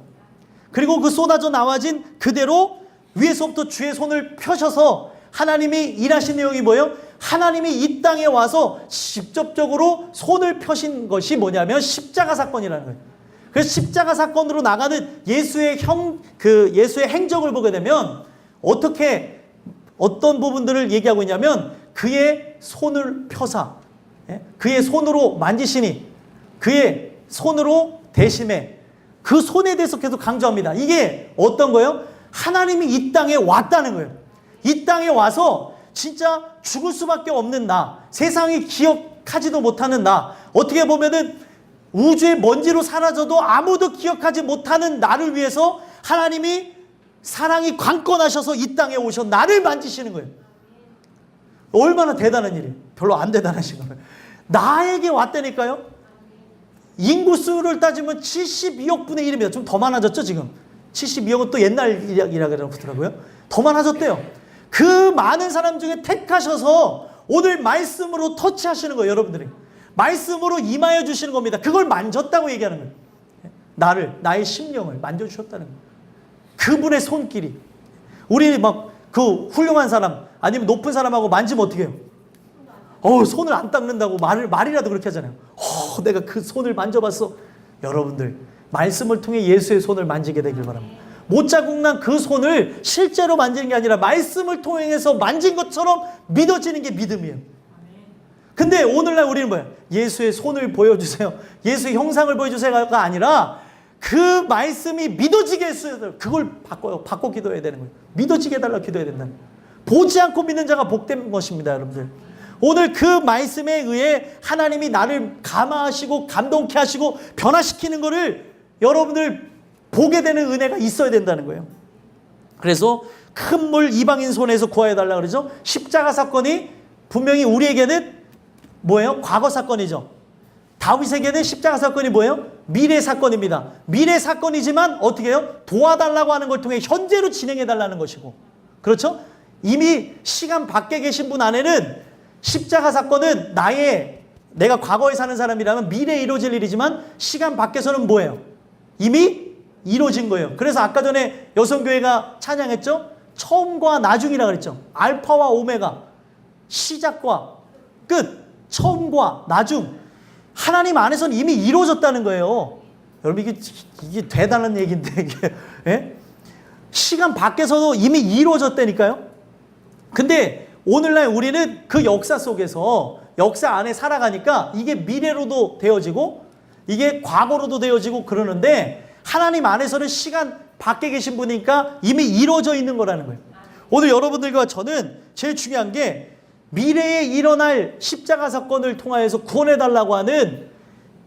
그리고 그 쏟아져 나와진 그대로 위에서부터 주의 손을 펴셔서 하나님이 일하신 내용이 뭐예요? 하나님이 이 땅에 와서 직접적으로 손을 펴신 것이 뭐냐면 십자가 사건이라는 거예요. 그래서 십자가 사건으로 나가는 예수의 행적을 보게 되면 어떤 부분들을 얘기하고 있냐면 그의 손을 펴사 그의 손으로 만지시니 그의 손으로 대심해 그 손에 대해서 계속 강조합니다. 이게 어떤 거예요? 하나님이 이 땅에 왔다는 거예요. 이 땅에 와서 진짜 죽을 수밖에 없는 나, 세상이 기억하지도 못하는 나, 어떻게 보면은 우주의 먼지로 사라져도 아무도 기억하지 못하는 나를 위해서 하나님이 사랑이 관건하셔서 이 땅에 오셔 나를 만지시는 거예요. 얼마나 대단한 일이에요. 별로 안 대단하신 거예요. 나에게 왔다니까요. 인구수를 따지면 72억 분의 1입니다. 좀 더 많아졌죠 지금. 72억은 또 옛날 이야기라 그러더라고요. 더 많아졌대요. 그 많은 사람 중에 택하셔서 오늘 말씀으로 터치하시는 거예요. 여러분들이. 말씀으로 임하여 주시는 겁니다. 그걸 만졌다고 얘기하는 거예요. 나의 심령을 만져주셨다는 거예요. 그분의 손길이. 우리 그 훌륭한 사람 아니면 높은 사람하고 만지면 어떻게 해요? 손을 안 닦는다고 말이라도 그렇게 하잖아요. 내가 그 손을 만져봤어. 여러분들 말씀을 통해 예수의 손을 만지게 되길 바랍니다. 못 자국 난 그 손을 실제로 만지는 게 아니라 말씀을 통해서 만진 것처럼 믿어지는 게 믿음이에요. 근데 오늘날 우리는 뭐예요? 예수의 손을 보여주세요. 예수의 형상을 보여주세요가 아니라 그 말씀이 믿어지게 했어요. 그걸 바꿔 기도해야 되는 거예요. 믿어지게 해달라 기도해야 된다는 거예요. 보지 않고 믿는 자가 복된 것입니다. 여러분들. 오늘 그 말씀에 의해 하나님이 나를 감화하시고 감동케 하시고 변화시키는 것을 여러분들 보게 되는 은혜가 있어야 된다는 거예요. 그래서 큰 물 이방인 손에서 구하여달라 그러죠. 십자가 사건이 분명히 우리에게는 뭐예요? 과거 사건이죠. 다윗에게는 십자가 사건이 뭐예요? 미래 사건입니다. 미래 사건이지만 어떻게 해요? 도와달라고 하는 걸 통해 현재로 진행해달라는 것이고, 그렇죠? 이미 시간 밖에 계신 분 안에는 십자가 사건은 내가 과거에 사는 사람이라면 미래에 이루어질 일이지만 시간 밖에서는 뭐예요? 이미 이루어진 거예요. 그래서 아까 전에 여성교회가 찬양했죠? 처음과 나중이라 그랬죠. 알파와 오메가, 시작과 끝, 처음과 나중. 하나님 안에서는 이미 이루어졌다는 거예요. 여러분 이게 대단한 얘기인데 이게 예? 시간 밖에서도 이미 이루어졌다니까요. 근데 오늘날 우리는 그 역사 속에서 역사 안에 살아가니까 이게 미래로도 되어지고 이게 과거로도 되어지고 그러는데 하나님 안에서는 시간 밖에 계신 분이니까 이미 이루어져 있는 거라는 거예요. 오늘 여러분들과 저는 제일 중요한 게 미래에 일어날 십자가 사건을 통하여서 구원해달라고 하는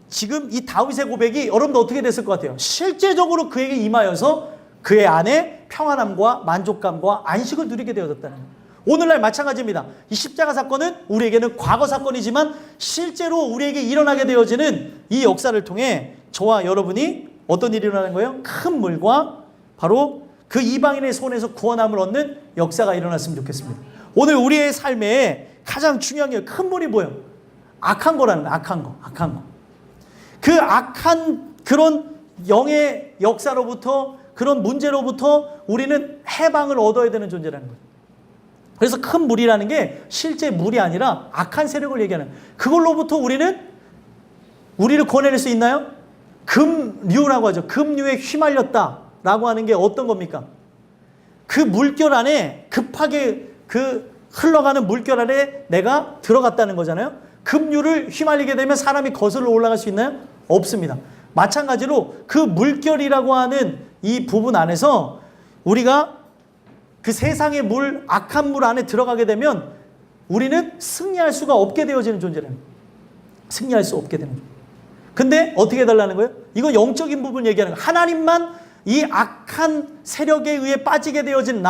지금 이 다윗의 고백이 여러분들 어떻게 됐을 것 같아요? 실제적으로 그에게 임하여서 그의 안에 평안함과 만족감과 안식을 누리게 되어졌다는 거예요. 오늘날 마찬가지입니다. 이 십자가 사건은 우리에게는 과거 사건이지만 실제로 우리에게 일어나게 되어지는 이 역사를 통해 저와 여러분이 어떤 일이 일어나는 거예요? 큰 물과 바로 그 이방인의 손에서 구원함을 얻는 역사가 일어났으면 좋겠습니다. 오늘 우리의 삶에 가장 중요한 게 큰 물이 뭐예요? 악한 거라는 거예요. 악한 거. 그 악한 그런 영의 역사로부터 그런 문제로부터 우리는 해방을 얻어야 되는 존재라는 거예요. 그래서 큰 물이라는 게 실제 물이 아니라 악한 세력을 얘기하는 거예요. 그걸로부터 우리를 구원해낼 수 있나요? 금류라고 하죠. 금류에 휘말렸다라고 하는 게 어떤 겁니까? 그 물결 안에 급하게 그 흘러가는 물결 안에 내가 들어갔다는 거잖아요. 급류를 휘말리게 되면 사람이 거슬러 올라갈 수 있나요? 없습니다. 마찬가지로 그 물결이라고 하는 이 부분 안에서 우리가 그 세상의 물, 악한 물 안에 들어가게 되면 우리는 승리할 수가 없게 되어지는 존재라는 거예요. 승리할 수 없게 되는 거예요. 근데 어떻게 해달라는 거예요? 이거 영적인 부분 얘기하는 거예요. 하나님만 이 악한 세력에 의해 빠지게 되어진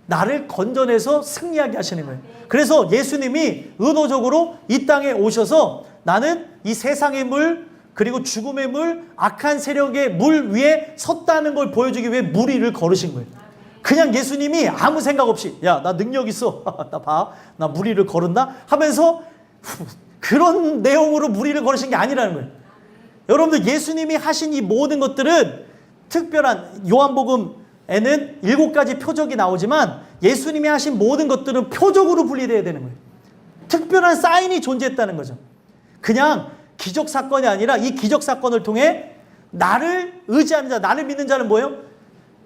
나를 건져내서 승리하게 하시는 거예요. 그래서 예수님이 의도적으로 이 땅에 오셔서 나는 이 세상의 물 그리고 죽음의 물, 악한 세력의 물 위에 섰다는 걸 보여주기 위해 물 위를 걸으신 거예요. 그냥 예수님이 아무 생각 없이 야, 나 능력 있어. 나 봐. 나 물 위를 걸은다 하면서 그런 내용으로 물 위를 걸으신 게 아니라는 거예요. 여러분들 예수님이 하신 이 모든 것들은 특별한 요한복음에는 7가지 표적이 나오지만 예수님이 하신 모든 것들은 표적으로 분리되어야 되는 거예요. 특별한 사인이 존재했다는 거죠. 그냥 기적 사건이 아니라 이 기적 사건을 통해 나를 의지하는 자, 나를 믿는 자는 뭐예요?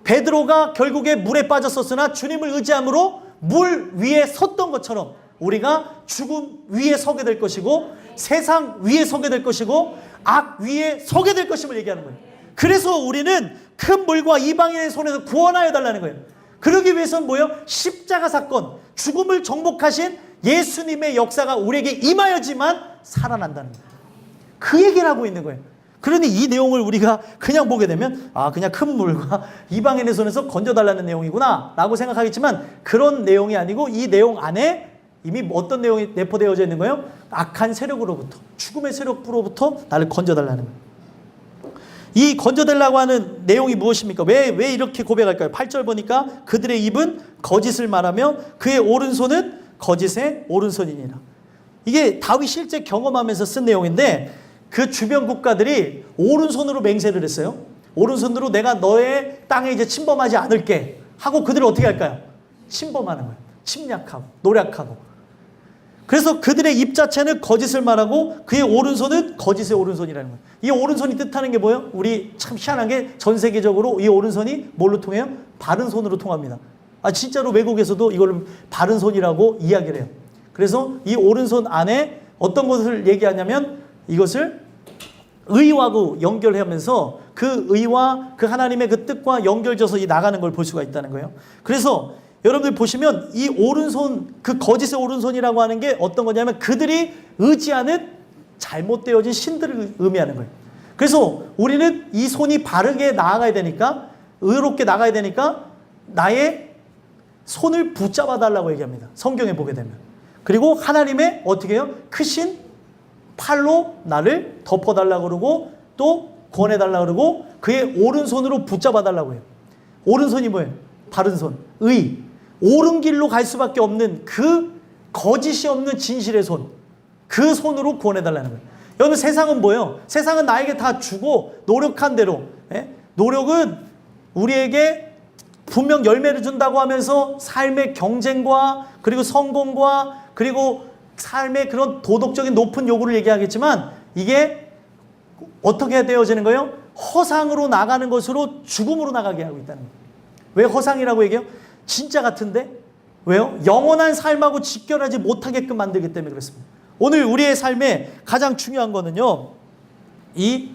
베드로가 결국에 물에 빠졌었으나 주님을 의지함으로 물 위에 섰던 것처럼 우리가 죽음 위에 서게 될 것이고 세상 위에 서게 될 것이고 악 위에 서게 될 것임을 얘기하는 거예요. 그래서 우리는 큰 물과 이방인의 손에서 구원하여 달라는 거예요. 그러기 위해서는 뭐예요? 십자가 사건, 죽음을 정복하신 예수님의 역사가 우리에게 임하여지만 살아난다는 거예요. 그 얘기를 하고 있는 거예요. 그러니 이 내용을 우리가 그냥 보게 되면 그냥 큰 물과 이방인의 손에서 건져달라는 내용이구나 라고 생각하겠지만 그런 내용이 아니고 이 내용 안에 이미 어떤 내용이 내포되어져 있는 거예요? 악한 세력으로부터, 죽음의 세력으로부터 나를 건져달라는 거예요. 이 건져달라고 하는 내용이 무엇입니까? 왜 이렇게 고백할까요? 8절 보니까 그들의 입은 거짓을 말하며 그의 오른손은 거짓의 오른손이니라. 이게 다윗이 실제 경험하면서 쓴 내용인데 그 주변 국가들이 오른손으로 맹세를 했어요. 오른손으로 내가 너의 땅에 이제 침범하지 않을게 하고 그들을 어떻게 할까요? 침범하는 거예요. 침략하고 노략하고. 그래서 그들의 입 자체는 거짓을 말하고 그의 오른손은 거짓의 오른손이라는 거예요. 이 오른손이 뜻하는 게 뭐예요? 우리 참 희한한 게 전 세계적으로 이 오른손이 뭘로 통해요? 바른 손으로 통합니다. 진짜로 외국에서도 이걸 바른 손이라고 이야기를 해요. 그래서 이 오른손 안에 어떤 것을 얘기하냐면 이것을 의하고 연결하면서 그 의와 그 하나님의 그 뜻과 연결져서 나가는 걸 볼 수가 있다는 거예요. 그래서 여러분들 보시면 이 오른손, 그 거짓의 오른손이라고 하는 게 어떤 거냐면 그들이 의지하는 잘못되어진 신들을 의미하는 거예요. 그래서 우리는 이 손이 바르게 나아가야 되니까, 의롭게 나가야 되니까 나의 손을 붙잡아 달라고 얘기합니다. 성경에 보게 되면. 그리고 하나님의 어떻게 해요? 크신 팔로 나를 덮어달라고 그러고 또 구원해달라고 그러고 그의 오른손으로 붙잡아 달라고 해요. 오른손이 뭐예요? 바른 손, 의. 옳은 길로 갈 수밖에 없는 그 거짓이 없는 진실의 손. 그 손으로 구원해달라는 거예요. 여러분 세상은 뭐예요? 세상은 나에게 다 주고 노력한 대로. 노력은 우리에게 분명 열매를 준다고 하면서 삶의 경쟁과 그리고 성공과 그리고 삶의 그런 도덕적인 높은 요구를 얘기하겠지만 이게 어떻게 되어지는 거예요? 허상으로 나가는 것으로 죽음으로 나가게 하고 있다는 거예요. 왜 허상이라고 얘기해요? 진짜 같은데? 왜요? 영원한 삶하고 직결하지 못하게끔 만들기 때문에 그렇습니다. 오늘 우리의 삶에 가장 중요한 거는요. 이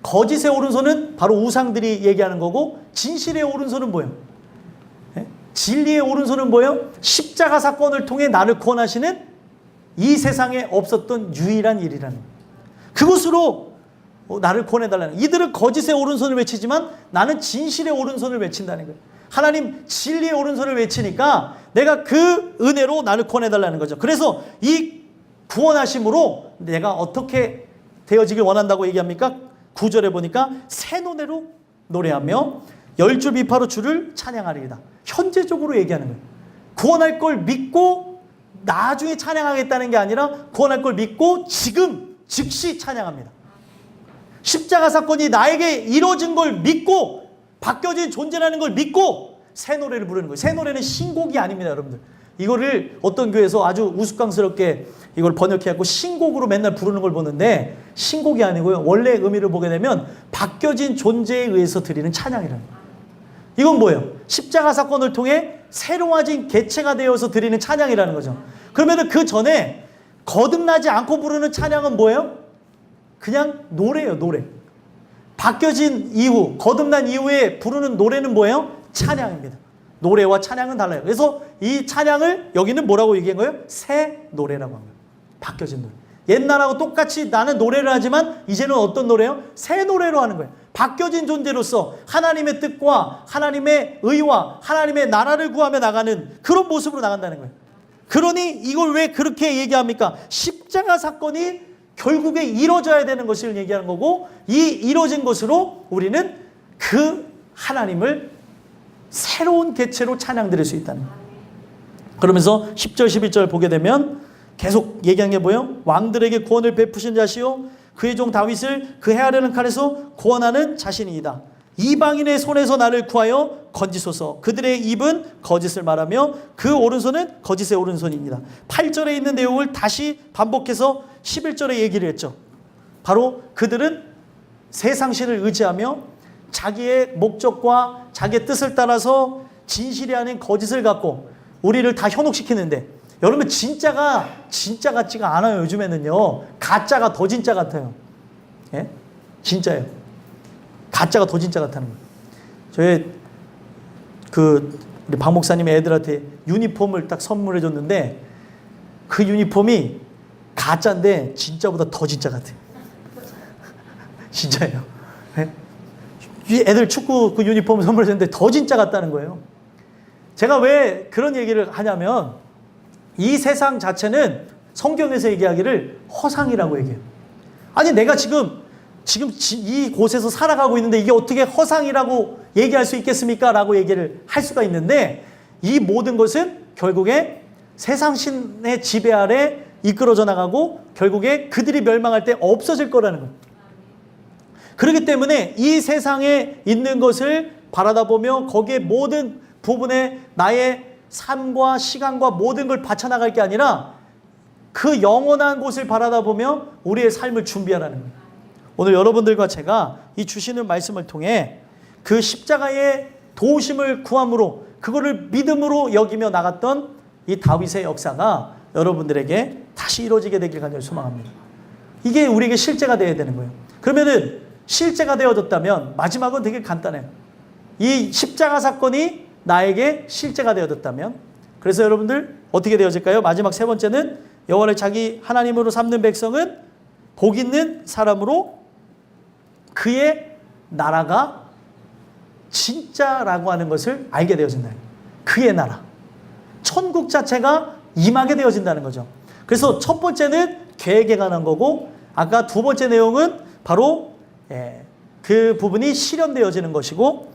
거짓의 오른손은 바로 우상들이 얘기하는 거고 진실의 오른손은 뭐예요? 진리의 오른손은 뭐예요? 십자가 사건을 통해 나를 구원하시는 이 세상에 없었던 유일한 일이라는 거예요. 그것으로 나를 구원해달라는 거예요. 이들은 거짓의 오른손을 외치지만 나는 진실의 오른손을 외친다는 거예요. 하나님 진리의 오른손을 외치니까 내가 그 은혜로 나를 구원해달라는 거죠. 그래서 이 구원하심으로 내가 어떻게 되어지길 원한다고 얘기합니까? 9절에 보니까 새 노래로 노래하며 열줄 비파로 주를 찬양하리이다. 현재적으로 얘기하는 거예요. 구원할 걸 믿고 나중에 찬양하겠다는 게 아니라 구원할 걸 믿고 지금 즉시 찬양합니다. 십자가 사건이 나에게 이루어진 걸 믿고 바뀌어진 존재라는 걸 믿고 새 노래를 부르는 거예요. 새 노래는 신곡이 아닙니다, 여러분들. 이거를 어떤 교회에서 아주 우스꽝스럽게 이걸 번역해갖고 신곡으로 맨날 부르는 걸 보는데 신곡이 아니고요. 원래 의미를 보게 되면 바뀌어진 존재에 의해서 드리는 찬양이라는 거예요. 이건 뭐예요? 십자가 사건을 통해 새로워진 개체가 되어서 드리는 찬양이라는 거죠. 그러면 그 전에 거듭나지 않고 부르는 찬양은 뭐예요? 그냥 노래예요, 노래. 바뀌어진 이후, 거듭난 이후에 부르는 노래는 뭐예요? 찬양입니다. 노래와 찬양은 달라요. 그래서 이 찬양을 여기는 뭐라고 얘기한 거예요? 새 노래라고 한 거예요. 바뀌어진 노래. 옛날하고 똑같이 나는 노래를 하지만 이제는 어떤 노래요? 새 노래로 하는 거예요. 바뀌어진 존재로서 하나님의 뜻과 하나님의 의와 하나님의 나라를 구하며 나가는 그런 모습으로 나간다는 거예요. 그러니 이걸 왜 그렇게 얘기합니까? 십자가 사건이 결국에 이루어져야 되는 것을 얘기하는 거고 이 이루어진 것으로 우리는 그 하나님을 새로운 개체로 찬양 드릴 수 있다는 거예요. 그러면서 10절 11절 보게 되면 계속 얘기한 게 뭐예요? 왕들에게 구원을 베푸신 자시요 그의 종 다윗을 그 해하려는 칼에서 구원하는 자신이다. 이방인의 손에서 나를 구하여 건지소서. 그들의 입은 거짓을 말하며 그 오른손은 거짓의 오른손입니다. 8절에 있는 내용을 다시 반복해서 11절에 얘기를 했죠. 바로 그들은 세상신을 의지하며 자기의 목적과 자기의 뜻을 따라서 진실이 아닌 거짓을 갖고 우리를 다 현혹시키는데 여러분 진짜가 진짜 같지가 않아요. 요즘에는요. 가짜가 더 진짜 같아요. 예? 진짜예요. 가짜가 더 진짜 같다는 거예요. 저희 우리 박 목사님이 애들한테 유니폼을 딱 선물해 줬는데 그 유니폼이 가짜인데 진짜보다 더 진짜 같아요. 진짜예요. 예? 애들 축구 그 유니폼을 선물해 줬는데 더 진짜 같다는 거예요. 제가 왜 그런 얘기를 하냐면 이 세상 자체는 성경에서 얘기하기를 허상이라고 얘기해요. 아니 내가 지금 이 곳에서 살아가고 있는데 이게 어떻게 허상이라고 얘기할 수 있겠습니까? 라고 얘기를 할 수가 있는데 이 모든 것은 결국에 세상신의 지배 아래 이끌어져 나가고 결국에 그들이 멸망할 때 없어질 거라는 거예요. 그렇기 때문에 이 세상에 있는 것을 바라다 보며 거기에 모든 부분에 나의 삶과 시간과 모든 걸 바쳐나갈 게 아니라 그 영원한 곳을 바라다 보며 우리의 삶을 준비하라는 거예요. 오늘 여러분들과 제가 이 주시는 말씀을 통해 그 십자가의 도우심을 구함으로 그거를 믿음으로 여기며 나갔던 이 다윗의 역사가 여러분들에게 다시 이루어지게 되길 간절히 소망합니다. 이게 우리에게 실제가 되어야 되는 거예요. 그러면은 실제가 되어졌다면 마지막은 되게 간단해요. 이 십자가 사건이 나에게 실제가 되어졌다면 그래서 여러분들 어떻게 되어질까요? 마지막 세 번째는 여호와를 자기 하나님으로 삼는 백성은 복 있는 사람으로 그의 나라가 진짜라고 하는 것을 알게 되어진다. 그의 나라. 천국 자체가 임하게 되어진다는 거죠. 그래서 첫 번째는 계획에 관한 거고 아까 두 번째 내용은 바로 그 부분이 실현되어지는 것이고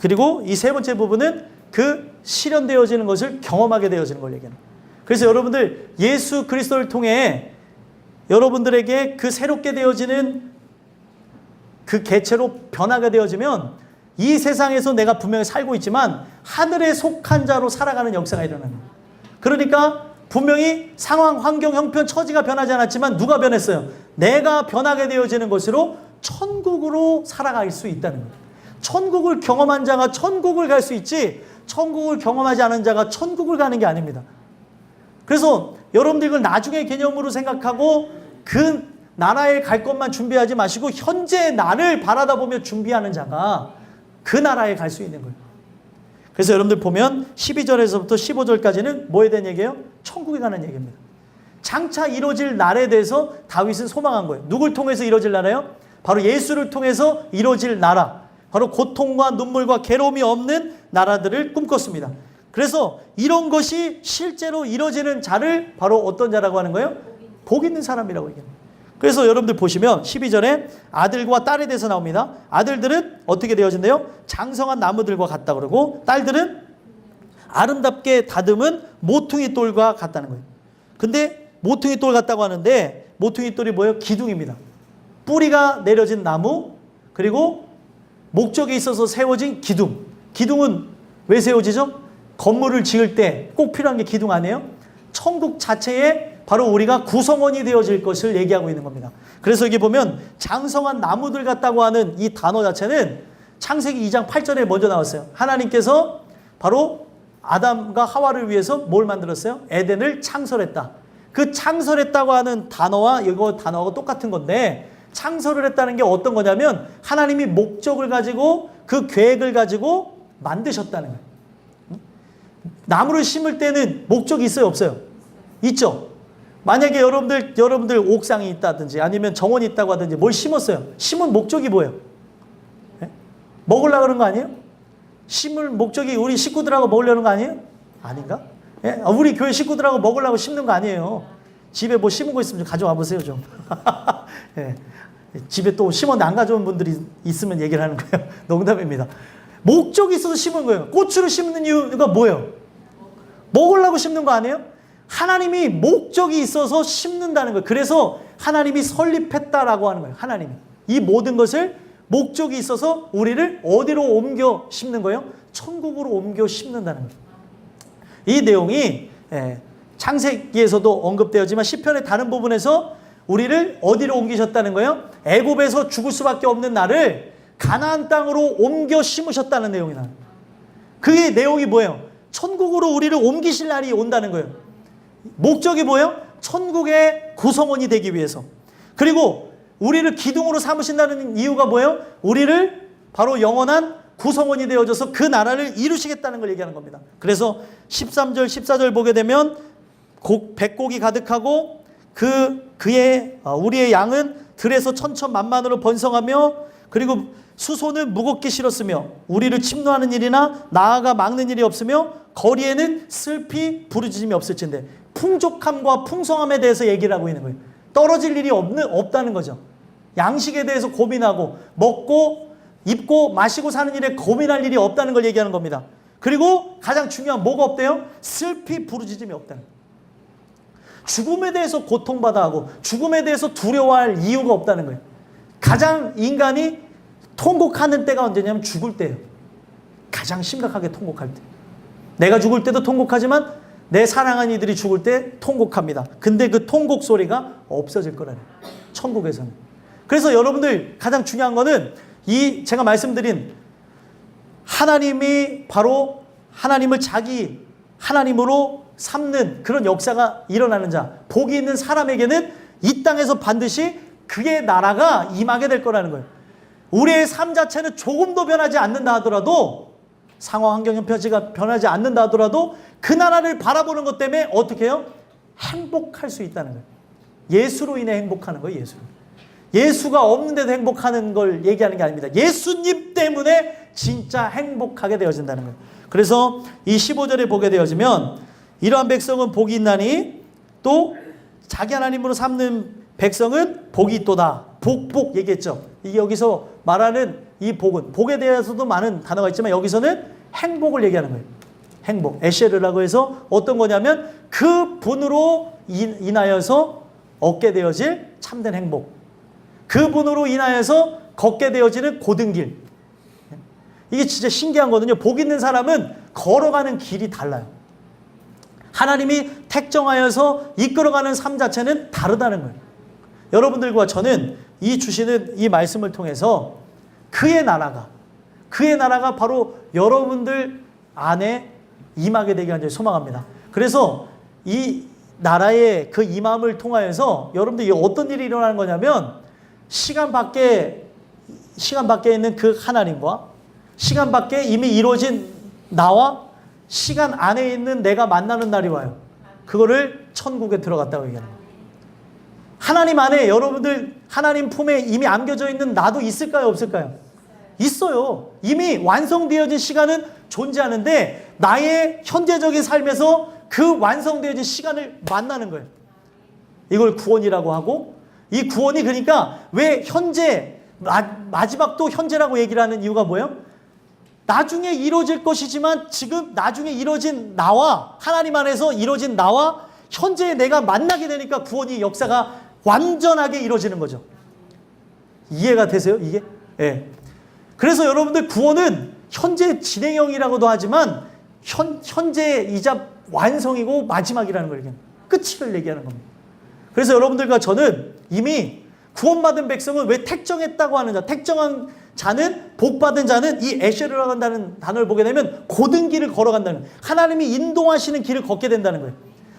그리고 이 세 번째 부분은 그 실현되어지는 것을 경험하게 되어지는 걸 얘기하는 거예요. 그래서 여러분들 예수 그리스도를 통해 여러분들에게 그 새롭게 되어지는 그 개체로 변화가 되어지면 이 세상에서 내가 분명히 살고 있지만 하늘에 속한 자로 살아가는 역사가 일어나는 거예요. 그러니까 분명히 상황, 환경, 형편, 처지가 변하지 않았지만 누가 변했어요? 내가 변하게 되어지는 것으로 천국으로 살아갈 수 있다는 거예요. 천국을 경험한 자가 천국을 갈 수 있지 천국을 경험하지 않은 자가 천국을 가는 게 아닙니다. 그래서 여러분들 이걸 나중의 개념으로 생각하고 그 나라에 갈 것만 준비하지 마시고 현재 나를 바라다 보며 준비하는 자가 그 나라에 갈 수 있는 거예요. 그래서 여러분들 보면 12절에서부터 15절까지는 뭐에 대한 얘기예요? 천국에 관한 얘기입니다. 장차 이루어질 날에 대해서 다윗은 소망한 거예요. 누굴 통해서 이루어질 나라요? 바로 예수를 통해서 이루어질 나라. 바로 고통과 눈물과 괴로움이 없는 나라들을 꿈꿨습니다. 그래서 이런 것이 실제로 이루어지는 자를 바로 어떤 자라고 하는 거예요? 복 있는 사람이라고 얘기합니다. 그래서 여러분들 보시면 12절에 아들과 딸에 대해서 나옵니다. 아들들은 어떻게 되어진대요? 장성한 나무들과 같다 그러고, 딸들은 아름답게 다듬은 모퉁이 돌과 같다는 거예요. 근데 모퉁이 돌 같다고 하는데 모퉁이 돌이 뭐예요? 기둥입니다. 뿌리가 내려진 나무, 그리고 목적에 있어서 세워진 기둥. 기둥은 왜 세워지죠? 건물을 지을 때 꼭 필요한 게 기둥 아니에요? 천국 자체에 바로 우리가 구성원이 되어질 것을 얘기하고 있는 겁니다. 그래서 여기 보면 장성한 나무들 같다고 하는 이 단어 자체는 창세기 2장 8절에 먼저 나왔어요. 하나님께서 바로 아담과 하와를 위해서 뭘 만들었어요? 에덴을 창설했다. 그 창설했다고 하는 단어와 이거 단어가 똑같은 건데, 창설을 했다는 게 어떤 거냐면 하나님이 목적을 가지고 그 계획을 가지고 만드셨다는 거예요. 나무를 심을 때는 목적이 있어요, 없어요? 있죠. 만약에 여러분들 옥상이 있다든지 아니면 정원이 있다고 하든지 뭘 심었어요. 심은 목적이 뭐예요? 네? 먹으려고 그런 거 아니에요? 심을 목적이 우리 식구들하고 먹으려는 거 아니에요? 아닌가? 네? 우리 교회 식구들하고 먹으려고 심는 거 아니에요. 집에 뭐 심은 거 있으면 좀 가져와 보세요, 좀. 네. 집에 또 심었는데 안 가져온 분들이 있으면 얘기를 하는 거예요. 농담입니다. 목적이 있어서 심은 거예요. 고추를 심는 이유가 뭐예요? 먹으려고 심는 거 아니에요? 하나님이 목적이 있어서 심는다는 거예요. 그래서 하나님이 설립했다라고 하는 거예요. 하나님이. 이 모든 것을 목적이 있어서 우리를 어디로 옮겨 심는 거예요? 천국으로 옮겨 심는다는 거예요. 이 내용이 창세기에서도 언급되었지만 시편의 다른 부분에서 우리를 어디로 옮기셨다는 거예요? 애굽에서 죽을 수밖에 없는 나를 가나안 땅으로 옮겨 심으셨다는 내용이 나와요. 그 내용이 뭐예요? 천국으로 우리를 옮기실 날이 온다는 거예요. 목적이 뭐예요? 천국의 구성원이 되기 위해서. 그리고 우리를 기둥으로 삼으신다는 이유가 뭐예요? 우리를 바로 영원한 구성원이 되어져서 그 나라를 이루시겠다는 걸 얘기하는 겁니다. 그래서 13절, 14절 보게 되면 백곡이 가득하고 우리의 양은 들에서 천천만만으로 번성하며, 그리고 수소는 무겁게 실었으며 우리를 침노하는 일이나 나아가 막는 일이 없으며 거리에는 슬피 부르짖음이 없을진데, 풍족함과 풍성함에 대해서 얘기를 하고 있는 거예요. 떨어질 일이 없다는 거죠. 양식에 대해서 고민하고 먹고 입고 마시고 사는 일에 고민할 일이 없다는 걸 얘기하는 겁니다. 그리고 가장 중요한 뭐가 없대요? 슬피 부르짖음이 없다는 거예요. 죽음에 대해서 고통받아 하고 죽음에 대해서 두려워할 이유가 없다는 거예요. 가장 인간이 통곡하는 때가 언제냐면 죽을 때예요. 가장 심각하게 통곡할 때. 내가 죽을 때도 통곡하지만 내 사랑하는 이들이 죽을 때 통곡합니다. 근데 그 통곡 소리가 없어질 거라는 거예요. 천국에서는. 그래서 여러분들 가장 중요한 거는 이 제가 말씀드린 하나님이 바로 하나님을 자기 하나님으로 삼는 그런 역사가 일어나는 자, 복이 있는 사람에게는 이 땅에서 반드시 그의 나라가 임하게 될 거라는 거예요. 우리의 삶 자체는 조금도 변하지 않는다 하더라도, 상황 환경 형편치가 변하지 않는다 하더라도 그 나라를 바라보는 것 때문에 어떻게 해요? 행복할 수 있다는 거예요. 예수로 인해 행복하는 거예요. 예수로. 예수가 없는데도 행복하는 걸 얘기하는 게 아닙니다. 예수님 때문에 진짜 행복하게 되어진다는 거예요. 그래서 이 15절에 보게 되어지면 이러한 백성은 복이 있나니 또 자기 하나님으로 삼는 백성은 복이 있도다. 복 얘기했죠. 이게 여기서 말하는 이 복은, 복에 대해서도 많은 단어가 있지만 여기서는 행복을 얘기하는 거예요. 행복. 에쉐르라고 해서 어떤 거냐면 그 분으로 인하여서 얻게 되어질 참된 행복. 그 분으로 인하여서 걷게 되어지는 고든 길. 이게 진짜 신기한 거거든요. 복 있는 사람은 걸어가는 길이 달라요. 하나님이 택정하여서 이끌어가는 삶 자체는 다르다는 거예요. 여러분들과 저는 이 주시는 이 말씀을 통해서 그의 나라가 바로 여러분들 안에 임하게 되게 하길 소망합니다. 그래서 이 나라의 그 임함을 통하여서 여러분들이 어떤 일이 일어나는 거냐면 시간 밖에 있는 그 하나님과 시간 밖에 이미 이루어진 나와 시간 안에 있는 내가 만나는 날이 와요. 그거를 천국에 들어갔다고 얘기하는 거예요. 하나님 안에 여러분들 하나님 품에 이미 안겨져 있는 나도 있을까요? 없을까요? 있어요. 이미 완성되어진 시간은 존재하는데 나의 현재적인 삶에서 그 완성되어진 시간을 만나는 거예요. 이걸 구원이라고 하고, 이 구원이 그러니까 왜 현재 마지막도 현재라고 얘기를 하는 이유가 뭐예요? 나중에 이루어질 것이지만 지금 나중에 이루어진 나와 하나님 안에서 이루어진 나와 현재의 내가 만나게 되니까 구원이 역사가 완전하게 이루어지는 거죠. 이해가 되세요? 이게? 예. 그래서 여러분들 구원은 현재 진행형이라고도 하지만 현재이자 완성이고 마지막이라는 걸 얘기하는 거예요. 끝을 얘기하는 겁니다. 그래서 여러분들과 저는 이미 구원받은 백성은 왜 택정했다고 하는 자, 택정한 자는, 복받은 자는 이 에쉐르라고 한다는 단어를 보게 되면 고든 길을 걸어간다는 거예요. 하나님이 인도하시는 길을 걷게 된다는 거예요.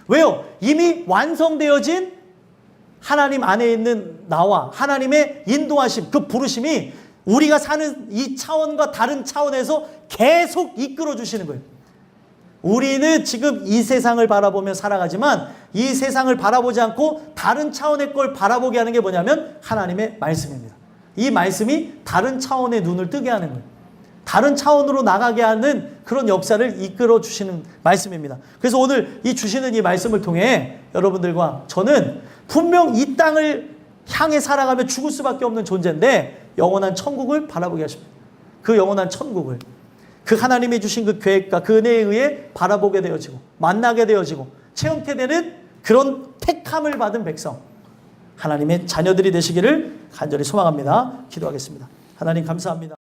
왜요? 이미 완성되어진 하나님 안에 있는 나와 하나님의 인도하심, 그 부르심이 우리가 사는 이 차원과 다른 차원에서 계속 이끌어 주시는 거예요. 우리는 지금 이 세상을 바라보며 살아가지만 이 세상을 바라보지 않고 다른 차원의 걸 바라보게 하는 게 뭐냐면 하나님의 말씀입니다. 이 말씀이 다른 차원의 눈을 뜨게 하는 거예요. 다른 차원으로 나가게 하는 그런 역사를 이끌어 주시는 말씀입니다. 그래서 오늘 이 주시는 이 말씀을 통해 여러분들과 저는 분명 이 땅을 향해 살아가며 죽을 수밖에 없는 존재인데 영원한 천국을 바라보게 하십니다. 그 영원한 천국을 그 하나님이 주신 그 계획과 그 은혜에 의해 바라보게 되어지고 만나게 되어지고 체험케 되는 그런 택함을 받은 백성, 하나님의 자녀들이 되시기를 간절히 소망합니다. 기도하겠습니다. 하나님 감사합니다.